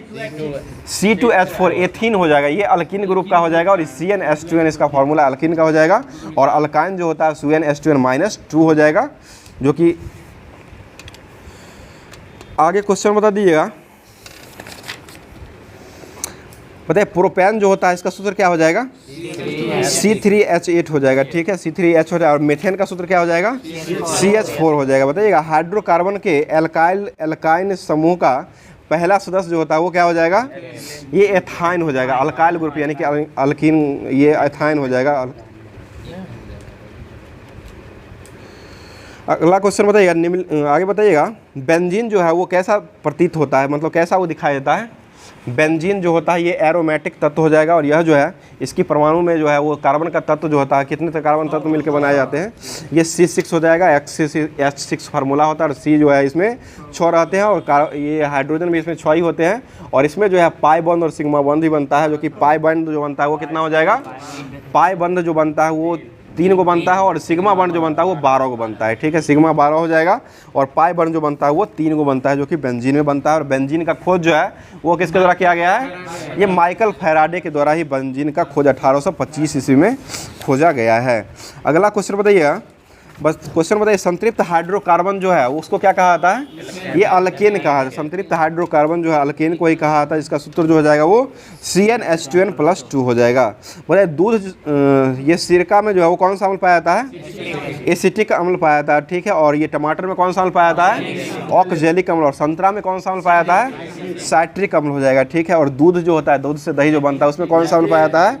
C2H4 एथीन हो जाएगा, ये अल्कीन ग्रुप का हो जाएगा, और CnH2n इसका फॉर्मूला अल्कीन का हो जाएगा। और अल्काइन जो होता है CnH2n-2 हो जाएगा, जो कि आगे क्वेश्चन बता दीजिएगा। बताइए प्रोपेन जो होता है इसका सूत्र क्या हो जाएगा, C3H8 हो जाएगा, ठीक है, C3H हो जाएगा। और मेथेन का सूत्र क्या हो जाएगा, CH4 हो जाएगा। बताइएगा हाइड्रोकार्बन के एल्काइन समूह का पहला सदस्य जो होता है वो क्या हो जाएगा, ये एथाइन हो जाएगा, अल्काइल ग्रुप यानी कि अल्कीन, ये एथाइन हो जाएगा। अगला क्वेश्चन बताइएगा, आगे बताइएगा बेंजीन जो है वो कैसा प्रतीत होता है, मतलब कैसा वो दिखाई देता है। बेंजीन जो होता है ये एरोमेटिक तत्व हो जाएगा, और यह जो है इसकी परमाणु में जो है वो कार्बन का तत्व जो होता है, कितने कार्बन तत्व मिलकर बनाए जाते हैं, ये C6 हो जाएगा। H6 फार्मूला होता है, और C जो है इसमें 6 रहते हैं, और ये हाइड्रोजन भी इसमें 6 ही होते हैं। और इसमें जो है पाई बंध और सिग्मा बंध भी बनता है, जो कि पाई बंध जो बनता है वो कितना हो जाएगा, पाई बंध जो बनता है वो 3 को बनता है, और सिग्मा बॉन्ड जो बनता है वो 12 को बनता है। ठीक है, सिग्मा 12 हो जाएगा, और पाई बॉन्ड जो बनता है वो 3 को बनता है, जो कि बेंजीन में बनता है। और बेंजीन का खोज जो है वो किसके द्वारा किया गया है? ये माइकल फैराडे के द्वारा ही बेंजीन का खोज 1825 ईस्वी में खोजा गया है। अगला क्वेश्चन बताइएगा, बस क्वेश्चन बताइए, संतृप्त हाइड्रोकार्बन जो है उसको क्या कहा जाता है? ये अल्केन कहा जाता है। संतृप्त हाइड्रोकार्बन जो है अल्केन को ही कहा जाता है, जिसका सूत्र जो हो जाएगा वो CnH2n+2 हो जाएगा। बताइए दूध, ये सिरका में जो है वो कौन सा अम्ल पाया जाता है? एसिटिक अम्ल पाया जाता है। ठीक है, और ये टमाटर में कौन सा अम्ल पाया जाता है? ऑक्जेलिक अम्ल। और संतरा में कौन सा अम्ल पाया जाता है? साइट्रिक अम्ल हो जाएगा। ठीक है, और दूध जो होता है, दूध से दही जो बनता है, उसमें कौन सा अम्ल पाया जाता है?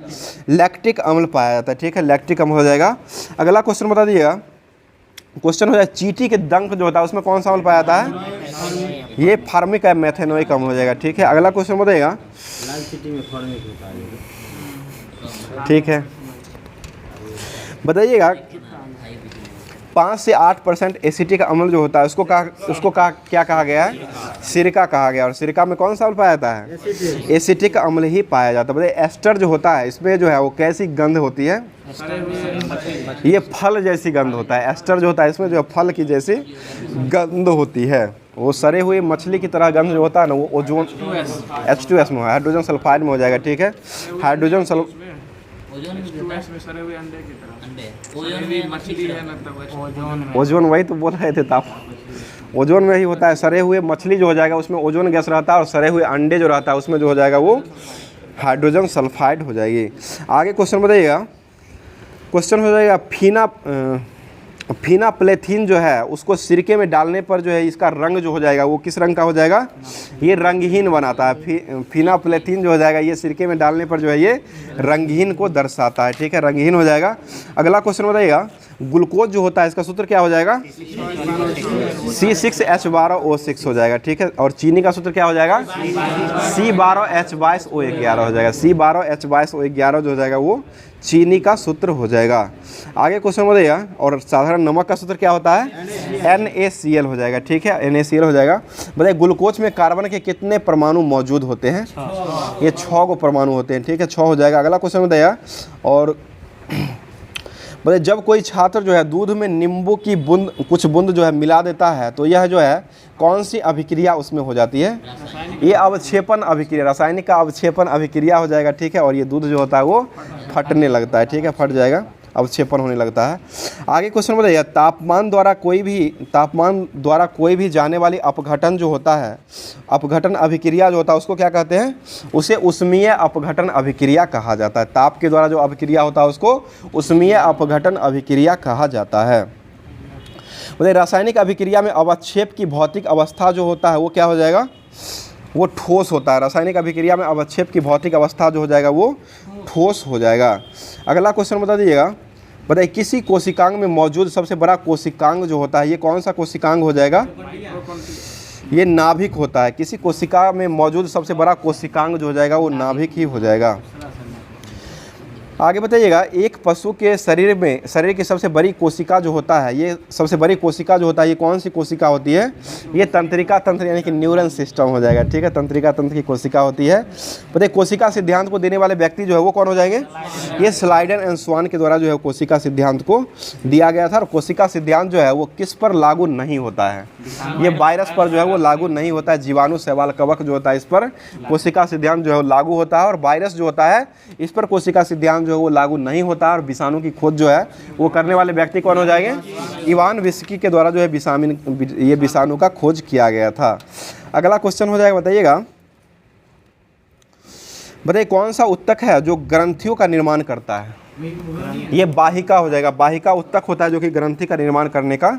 लैक्टिक अम्ल पाया जाता है। ठीक है, लैक्टिक अम्ल हो जाएगा। अगला क्वेश्चन बता दीजिएगा, क्वेश्चन हो जाए चींटी के डंक जो होता है उसमें कौन सा अम्ल पाया जाता है? ये फार्मिक मेथेनोइक अम्ल हो जाएगा। ठीक है, अगला क्वेश्चन बताइएगा, लाल चींटी में फॉर्मिक होता है। ठीक है, बताइएगा 5 से 8% एसिटिक अम्ल जो होता है उसको क्या कहा गया है? सिरका कहा गया। और सिरका में कौन सा अम्ल पाया जाता है? एसिटिक अम्ल ही पाया जाता है। बताइए एस्टर जो होता है इसमें जो है वो कैसी गंध होती है? ये फल जैसी गंध होता है। एस्टर जो होता है इसमें जो फल की जैसी गंध होती है। वो सड़े हुए मछली की तरह गंध जो होता है ना, वो ओजोन H2S में हाइड्रोजन सल्फाइड में हो जाएगा। ठीक है, हाइड्रोजन ओजोन, वही तो बोल रहे थे आप, ओजोन में ही होता है। सड़े हुए मछली जो हो जाएगा उसमें ओजोन गैस रहता है, और सड़े हुए अंडे जो रहता है उसमें जो हो जाएगा वो हाइड्रोजन सल्फाइड हो जाएगी। आगे क्वेश्चन बताइएगा, क्वेश्चन हो जाएगा फिनाप्लेथिन जो है उसको सिरके में डालने पर जो है इसका रंग जो हो जाएगा वो किस रंग का हो जाएगा? ये रंगहीन बनाता है। फिनाप्लेथिन जो हो जाएगा ये सिरके में डालने पर जो है ये रंगहीन को दर्शाता है। ठीक है, रंगहीन हो जाएगा। अगला क्वेश्चन बताइएगा, ग्लूकोज जो होता है इसका सूत्र क्या हो जाएगा? C6H12O6 हो जाएगा। ठीक है, और चीनी का सूत्र क्या हो जाएगा? C12H22O11 हो जाएगा। C12H22O11 जो हो जाएगा वो चीनी का सूत्र हो जाएगा। आगे क्वेश्चन बताइएगा, और साधारण नमक का सूत्र क्या होता है? NaCl हो जाएगा। ठीक है, NaCl हो जाएगा। बताइए ग्लूकोज में कार्बन के कितने परमाणु मौजूद होते हैं? ये 6 को परमाणु होते हैं। ठीक है, 6 हो जाएगा। अगला क्वेश्चन बताइएगा, और बताइए जब कोई छात्र जो है दूध में नींबू की बूंद, कुछ बूंद जो है मिला देता है तो यह जो है कौन सी अभिक्रिया उसमें हो जाती है? ये अवक्षेपण अभिक्रिया, रासायनिक का अवक्षेपण अभिक्रिया हो जाएगा। ठीक है, और ये दूध जो होता है वो फटने लगता है। ठीक है, फट जाएगा, अवक्षेपण होने लगता है। आगे क्वेश्चन बताइए, तापमान द्वारा कोई भी जाने वाली अपघटन जो होता है, अपघटन अभिक्रिया जो होता है उसको क्या कहते हैं? उसे उष्मीय अपघटन अभिक्रिया कहा जाता है। ताप के द्वारा जो अभिक्रिया होता है उसको उष्मीय अपघटन अभिक्रिया कहा जाता है। बताइए रासायनिक अभिक्रिया में अवक्षेप की भौतिक अवस्था जो होता है वो क्या हो जाएगा? वो ठोस होता है। रासायनिक अभिक्रिया में अवक्षेप की भौतिक अवस्था जो हो जाएगा वो ठोस हो जाएगा। अगला क्वेश्चन बता दीजिएगा, बताइए किसी कोशिकांग में मौजूद सबसे बड़ा कोशिकांग जो होता है ये कौन सा कोशिकांग हो जाएगा? ये नाभिक होता है। किसी कोशिका में मौजूद सबसे बड़ा कोशिकांग जो हो जाएगा वो नाभिक ही हो जाएगा। आगे बताइएगा, एक पशु के शरीर की सबसे बड़ी कोशिका जो होता है, ये सबसे बड़ी कोशिका जो होता है ये कौन सी कोशिका होती है? ये तंत्रिका तंत्र यानी कि न्यूरन सिस्टम हो जाएगा। ठीक है, तंत्रिका तंत्र की कोशिका होती है। बताइए कोशिका सिद्धांत को देने वाले व्यक्ति जो है वो कौन हो जाएंगे? ये स्लाइडन एंड स्वान के द्वारा जो है कोशिका सिद्धांत को दिया गया था। और कोशिका सिद्धांत जो है वो किस पर लागू नहीं होता है? ये वायरस पर जो है वो लागू नहीं होता है। जीवाणु, शैवाल, कवक जो होता है इस पर कोशिका सिद्धांत जो है लागू होता है। और वायरस जो होता है इस पर कोशिका सिद्धांत जो है वो लागू नहीं होता। और विषाणु की खोज जो है वो करने वाले व्यक्ति कौन हो जाएंगे? इवान विस्की के द्वारा जो है ये विषाणु का खोज किया गया था। अगला क्वेश्चन हो जाएगा, बताइए कौन सा उत्तक है जो ग्रंथियों का निर्माण करता है? ये वाहिका हो जाएगा। वाहिका उत्तक होता है जो कि ग्रंथि का निर्माण करने का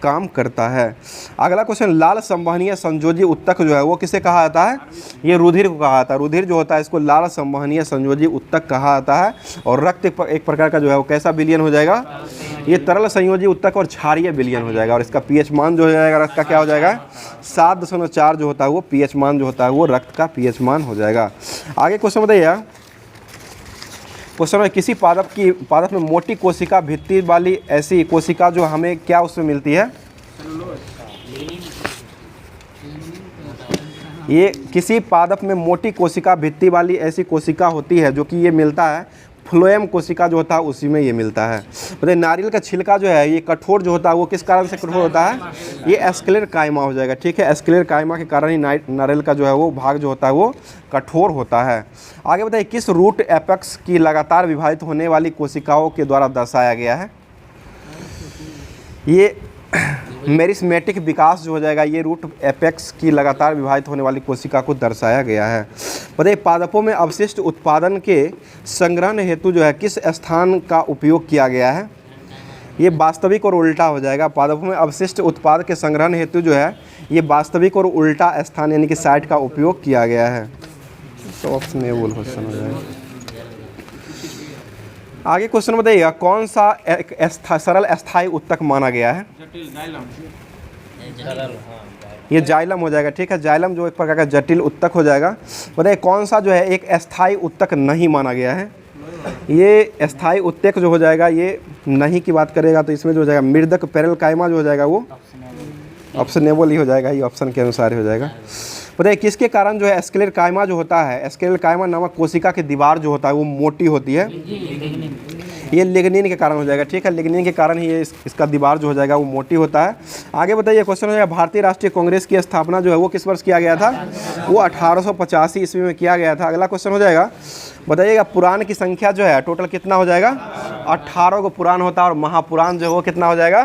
काम करता है। अगला क्वेश्चन, लाल संवहनीय संयोजी उत्तक जो है वो किसे कहा जाता है? ये रुधिर को कहा जाता है। रुधिर जो होता है इसको लाल संवहनीय संयोजी उत्तक कहा जाता है। और रक्त एक प्रकार का जो है वो कैसा विलयन हो जाएगा? ये तरल संयोजी उत्तक और क्षारीय विलयन हो जाएगा। और इसका पीएच मान जो हो जाएगा रक्त का क्या हो जाएगा? 7.4 जो होता है वो पीएच मान जो होता है वो रक्त का पीएच मान हो जाएगा। आगे क्वेश्चन बताइए, क्वेश्चन है किसी पादप में मोटी कोशिका भित्ति वाली ऐसी कोशिका जो हमें क्या उसमें मिलती है? ये किसी पादप में मोटी कोशिका भित्ति वाली ऐसी कोशिका होती है जो कि ये मिलता है फ्लोएम कोशिका जो होता है उसी में ये मिलता है। बताइए नारियल का छिलका जो है ये कठोर जो होता है वो किस कारण से कठोर होता है? ये एस्केलेर कायमा हो जाएगा, ठीक है। एस्केलेर कायमा के कारण ही नारियल का जो है वो भाग जो होता है वो कठोर होता है। आगे बताइए किस रूट एपेक्स की लगातार विभाजित होने वाली कोशिकाओं के द्वारा दर्शाया गया है? ये मेरिस्मेटिक विकास जो हो जाएगा ये रूट एपेक्स की लगातार विभाजित होने वाली कोशिका को दर्शाया गया है। बताइए पादपों में अवशिष्ट उत्पादन के संग्रहण हेतु जो है किस स्थान का उपयोग किया गया है? ये वास्तविक और उल्टा हो जाएगा। पादपों में अवशिष्ट उत्पाद के संग्रहण हेतु जो है ये वास्तविक और उल्टा स्थान यानी कि साइट का उपयोग किया गया है। तो ऑप्शन ए बोल क्वेश्चन हो जाएगा। आगे क्वेश्चन बताइएगा कौन सा एक सरल अस्थायी उत्तक माना गया है? ये जाइलम हो जाएगा, ठीक है। जाइलम जो एक प्रकार का जटिल उत्तक हो जाएगा। बताइए कौन सा जो है एक अस्थायी उत्तक नहीं माना गया है? ये अस्थायी उत्तक जो हो जाएगा ये नहीं की बात करेगा तो इसमें जो हो जाएगा मृदक पेरेलकाइमा जो हो जाएगा वो ऑप्शनेबल ही हो जाएगा, ये ऑप्शन के अनुसार ही हो जाएगा। बताइए किसके कारण जो है एस्केलेर कायमा जो होता है, एस्केलेर कायमा नामक कोशिका की दीवार जो होता है वो मोटी होती है? ये लिग्निन के कारण हो जाएगा, ठीक है। लिग्निन के कारण ही ये इसका दीवार जो हो जाएगा वो मोटी होता है। आगे बताइए क्वेश्चन हो जाएगा भारतीय राष्ट्रीय कांग्रेस की स्थापना जो है वो किस वर्ष किया गया था? वो 1885 ईस्वी में किया गया था। अगला क्वेश्चन हो जाएगा बताइएगा पुराण की संख्या जो है टोटल कितना हो जाएगा? 18 को पुराण होता है और महापुराण जो है वो कितना हो जाएगा?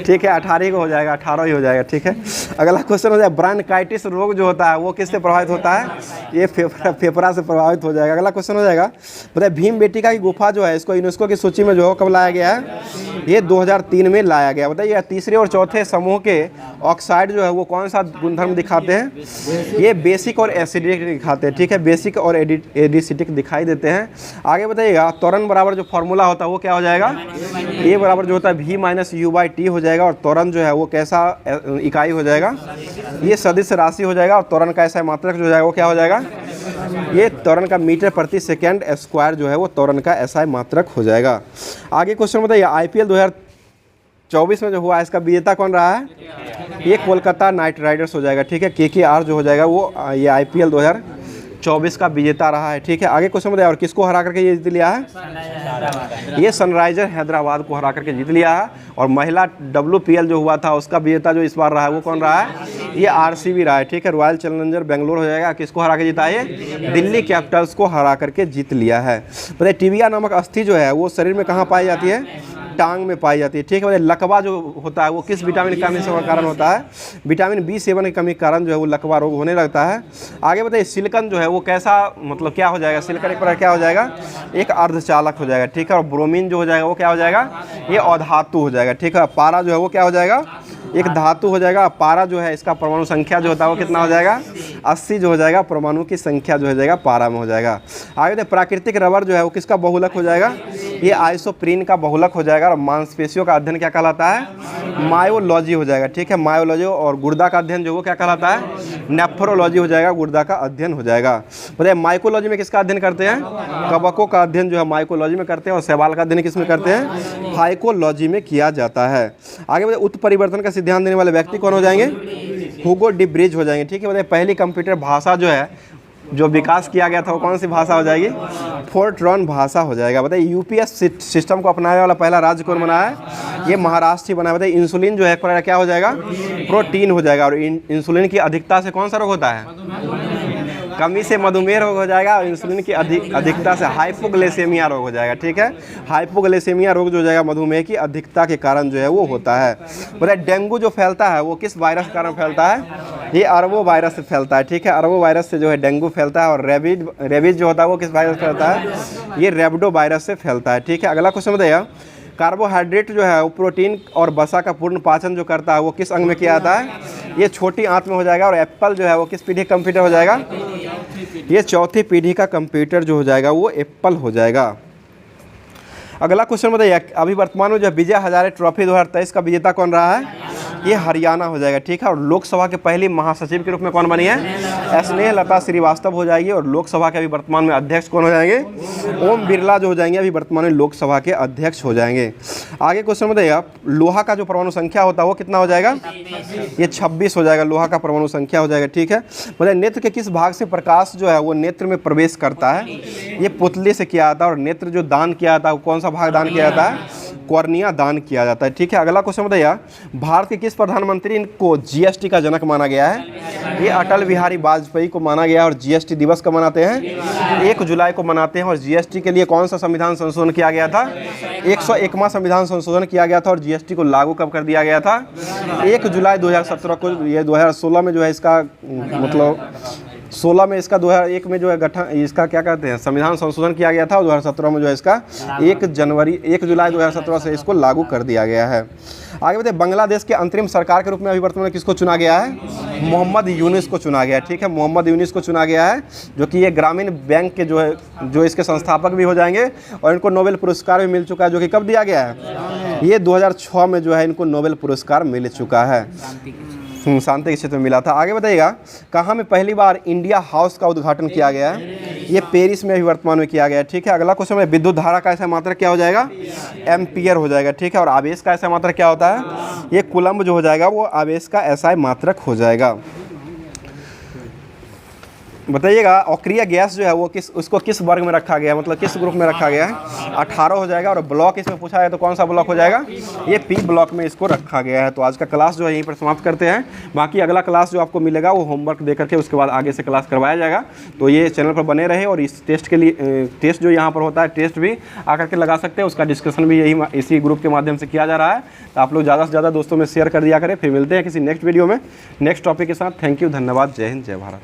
ठीक है 18 को हो जाएगा, 18 ही हो जाएगा, ठीक है। अगला क्वेश्चन हो जाएगा ब्रांकाइटिस रोग जो होता है वो किससे प्रभावित होता है? ये फेफड़ा से प्रभावित हो जाएगा। अगला क्वेश्चन हो जाएगा बताइए भीमबेटिका की गुफा जो है इसको यूनेस्को की सूची में जो है कब लाया गया है? ये 2003 में लाया गया। बताइए तीसरे और चौथे समूह के ऑक्साइड जो है वो कौन सा गुणधर्म दिखाते हैं? ये बेसिक और एसिडिक दिखाते हैं, ठीक है। बेसिक और एडिसिटिक दिखाई देते हैं। आगे बताइएगा त्वरण बराबर जो फॉर्मूला होता है वो क्या हो जाएगा? ए बराबर जो होता है v minus you by T हो जाएगा। और त्वरण जो है वो कैसा इकाई हो जाएगा? ये सदिश राशि हो जाएगा। और त्वरण का ऐसा मात्रक जो हो जाएगा वो क्या हो जाएगा? ये त्वरण का मीटर प्रति सेकेंड स्क्वायर जो है वो त्वरण का ऐसा मात्रक हो जाएगा। आगे क्वेश्चन बताइए IPL 2024 में जो हुआ इसका विजेता कौन रहा है? ये कोलकाता नाइट राइडर्स हो जाएगा, ठीक है। KKR जो हो जाएगा वो ये IPL 2024 का विजेता रहा है, ठीक है। आगे क्वेश्चन बताइए और किसको हरा करके ये जीत लिया है? ये सनराइजर हैदराबाद को हरा करके जीत लिया है। और महिला WPL जो हुआ था उसका विजेता जो इस बार रहा है वो कौन रहा है? ये RCB रहा है, ठीक है। रॉयल चैलेंजर बेंगलोर हो जाएगा। किसको हरा के जीता है? दिल्ली कैपिटल्स को हरा करके जीत लिया है। बताइए टिबिया नामक अस्थि जो है वो शरीर में कहाँ पाई जाती है? टांग में पाई जाती है, ठीक है। लकवा जो होता है वो किस विटामिन की कमी से कारण होता है? विटामिन B7 की कमी के कारण जो है वो लकवा रोग होने लगता है। आगे बताइए सिलिकन जो है वो कैसा मतलब क्या हो जाएगा? सिलिकन एक प्रकार क्या हो जाएगा? एक अर्धचालक हो जाएगा, ठीक है। और ब्रोमीन जो हो जाएगा वो क्या हो जाएगा? ये अधातु हो जाएगा, ठीक है। पारा जो है वो क्या हो जाएगा? एक धातु हो जाएगा। पारा जो है इसका परमाणु संख्या जो होता है वो कितना हो जाएगा? 80 जो हो जाएगा परमाणु की संख्या जो हो जाएगा पारा में हो जाएगा। आगे देखिए प्राकृतिक रबर जो है वो किसका बहुलक हो जाएगा? ये आइसोप्रीन का बहुलक हो जाएगा। और मांसपेशियों का अध्ययन क्या कहलाता है? मायोलॉजी हो जाएगा, ठीक है। मायोलॉजी। और गुर्दा का अध्ययन जो वो क्या कहलाता है? नेफ्रोलॉजी हो जाएगा, गुर्दा का अध्ययन हो जाएगा। बताइए माइकोलॉजी में किसका अध्ययन करते हैं? कवकों का अध्ययन जो है माइकोलॉजी में करते हैं। और शैवाल का अध्ययन किस में करते हैं? फाइकोलॉजी में किया जाता है। आगे बताइए उत्परिवर्तन का सिद्धांत देने वाले व्यक्ति कौन हो जाएंगे? ह्यूगो डी ब्रिज हो जाएंगे, ठीक है। बताइए पहली कंप्यूटर भाषा जो है जो विकास किया गया था वो कौन सी भाषा हो जाएगी? फोर्ट्रॉन भाषा हो जाएगा। बताइए UPS सिस्टम को अपनाने वाला पहला राज्य कौन बना है? ये महाराष्ट्र ही बना है। बताइए इंसुलिन जो है क्या हो जाएगा? प्रोटीन हो जाएगा। और इंसुलिन की अधिकता से कौन सा रोग होता है? कमी से मधुमेह रोग हो जाएगा। और इंसुलिन की अधिकता से हाइपोग्लाइसेमिया रोग हो जाएगा, ठीक है। हाइपोग्लाइसेमिया रोग जो हो जाएगा मधुमेह की अधिकता के कारण जो है वो होता है। बताइए डेंगू जो फैलता है वो किस वायरस के कारण फैलता है? ये अरबो वायरस से फैलता है, ठीक है। अरबो वायरस से जो है डेंगू फैलता है। और रेबीज जो होता है वो किस वायरस से फैलता है? ये रेबडो वायरस से फैलता है, ठीक है। अगला क्वेश्चन बताइए कार्बोहाइड्रेट जो है वो प्रोटीन और वसा का पूर्ण पाचन जो करता है वो किस अंग में किया जाता है? ये छोटी आंत में हो जाएगा। और एप्पल जो है वो किस पीढ़ी का कंप्यूटर हो जाएगा? ये चौथी पीढ़ी का कंप्यूटर जो हो जाएगा वो एप्पल हो जाएगा। अगला क्वेश्चन बताइए, अभी वर्तमान में जो विजय हजारे ट्रॉफी 2023 का विजेता कौन रहा है? ये हरियाणा हो जाएगा, ठीक है। और लोकसभा के पहली महासचिव के रूप में कौन बनी है? स्नेहलता श्रीवास्तव हो जाएगी। और लोकसभा के अभी वर्तमान में अध्यक्ष कौन हो जाएंगे? ओम बिरला जो हो जाएंगे अभी वर्तमान में लोकसभा के अध्यक्ष हो जाएंगे। आगे क्वेश्चन बताइए, लोहा का जो परमाणु संख्या होता है वो कितना हो जाएगा? ये 26 हो जाएगा, लोहा का परमाणु संख्या हो जाएगा, ठीक है। मतलब नेत्र के किस भाग से प्रकाश जो है वो नेत्र में प्रवेश करता है? ये पुतली से किया जाता है। और नेत्र जो दान किया जाता है वो कौन सा भाग दान किया जाता है? कॉर्निया दान किया जाता है, ठीक है। अगला क्वेश्चन बताइए, भारत के किस प्रधानमंत्री को जीएसटी का जनक माना गया है? ये अटल बिहारी वाजपेयी को माना गया है। और जीएसटी दिवस कब मनाते हैं? 1 जुलाई को मनाते हैं। और जीएसटी के लिए कौन सा संविधान संशोधन किया गया था? 101वां संविधान संशोधन किया गया था। और जीएसटी को लागू कब कर दिया गया था? 1 जुलाई 2017 को। ये 2016 में जो है इसका मतलब 16 में इसका 2001 में जो है गठन, इसका क्या कहते हैं, संविधान संशोधन किया गया था। और 2017 में जो है इसका 1 जुलाई 2017 से इसको लागू कर दिया गया है। आगे बताइए, बांग्लादेश के अंतरिम सरकार के रूप में अभी वर्तमान में किसको चुना गया है? मोहम्मद यूनिस को चुना गया है, ठीक है। मोहम्मद यूनिस को चुना गया है, जो कि ये ग्रामीण बैंक के जो है जो इसके संस्थापक भी हो जाएंगे। और इनको नोबेल पुरस्कार भी मिल चुका है, जो कि कब दिया गया है? ये 2006 में जो है इनको नोबेल पुरस्कार मिल चुका है। शांति के क्षेत्र में मिला था। आगे बताइएगा, कहाँ में पहली बार इंडिया हाउस का उद्घाटन किया गया है? ये पेरिस में भी वर्तमान में किया गया है, ठीक है। अगला क्वेश्चन है, विद्युत धारा का ऐसा मात्रक क्या हो जाएगा? एम्पियर हो जाएगा, ठीक है। और आवेश का ऐसा मात्रक क्या होता है? ये कूलम्ब जो हो जाएगा वो आवेश का ऐसा मात्रक हो जाएगा। बताइएगा, अक्रिय गैस जो है वो उसको किस वर्ग में रखा गया है, मतलब किस ग्रुप में रखा गया है? 18 हो जाएगा। और ब्लॉक इसमें पूछा है तो कौन सा ब्लॉक हो जाएगा? ये पी ब्लॉक में इसको रखा गया है। तो आज का क्लास जो है यहीं पर समाप्त करते हैं। बाकी अगला क्लास जो आपको मिलेगा वो होमवर्क दे करके उसके बाद आगे से क्लास करवाया जाएगा। तो ये चैनल पर बने रहे। और इस टेस्ट के लिए टेस्ट जो यहाँ पर होता है, टेस्ट भी आकर के लगा सकते हैं। उसका डिस्कशन भी इसी ग्रुप के माध्यम से किया जा रहा है। तो आप लोग ज़्यादा से ज़्यादा दोस्तों में शेयर कर दिया करें। फिर मिलते हैं किसी नेक्स्ट वीडियो में नेक्स्ट टॉपिक के साथ। थैंक यू, धन्यवाद, जय हिंद, जय भारत।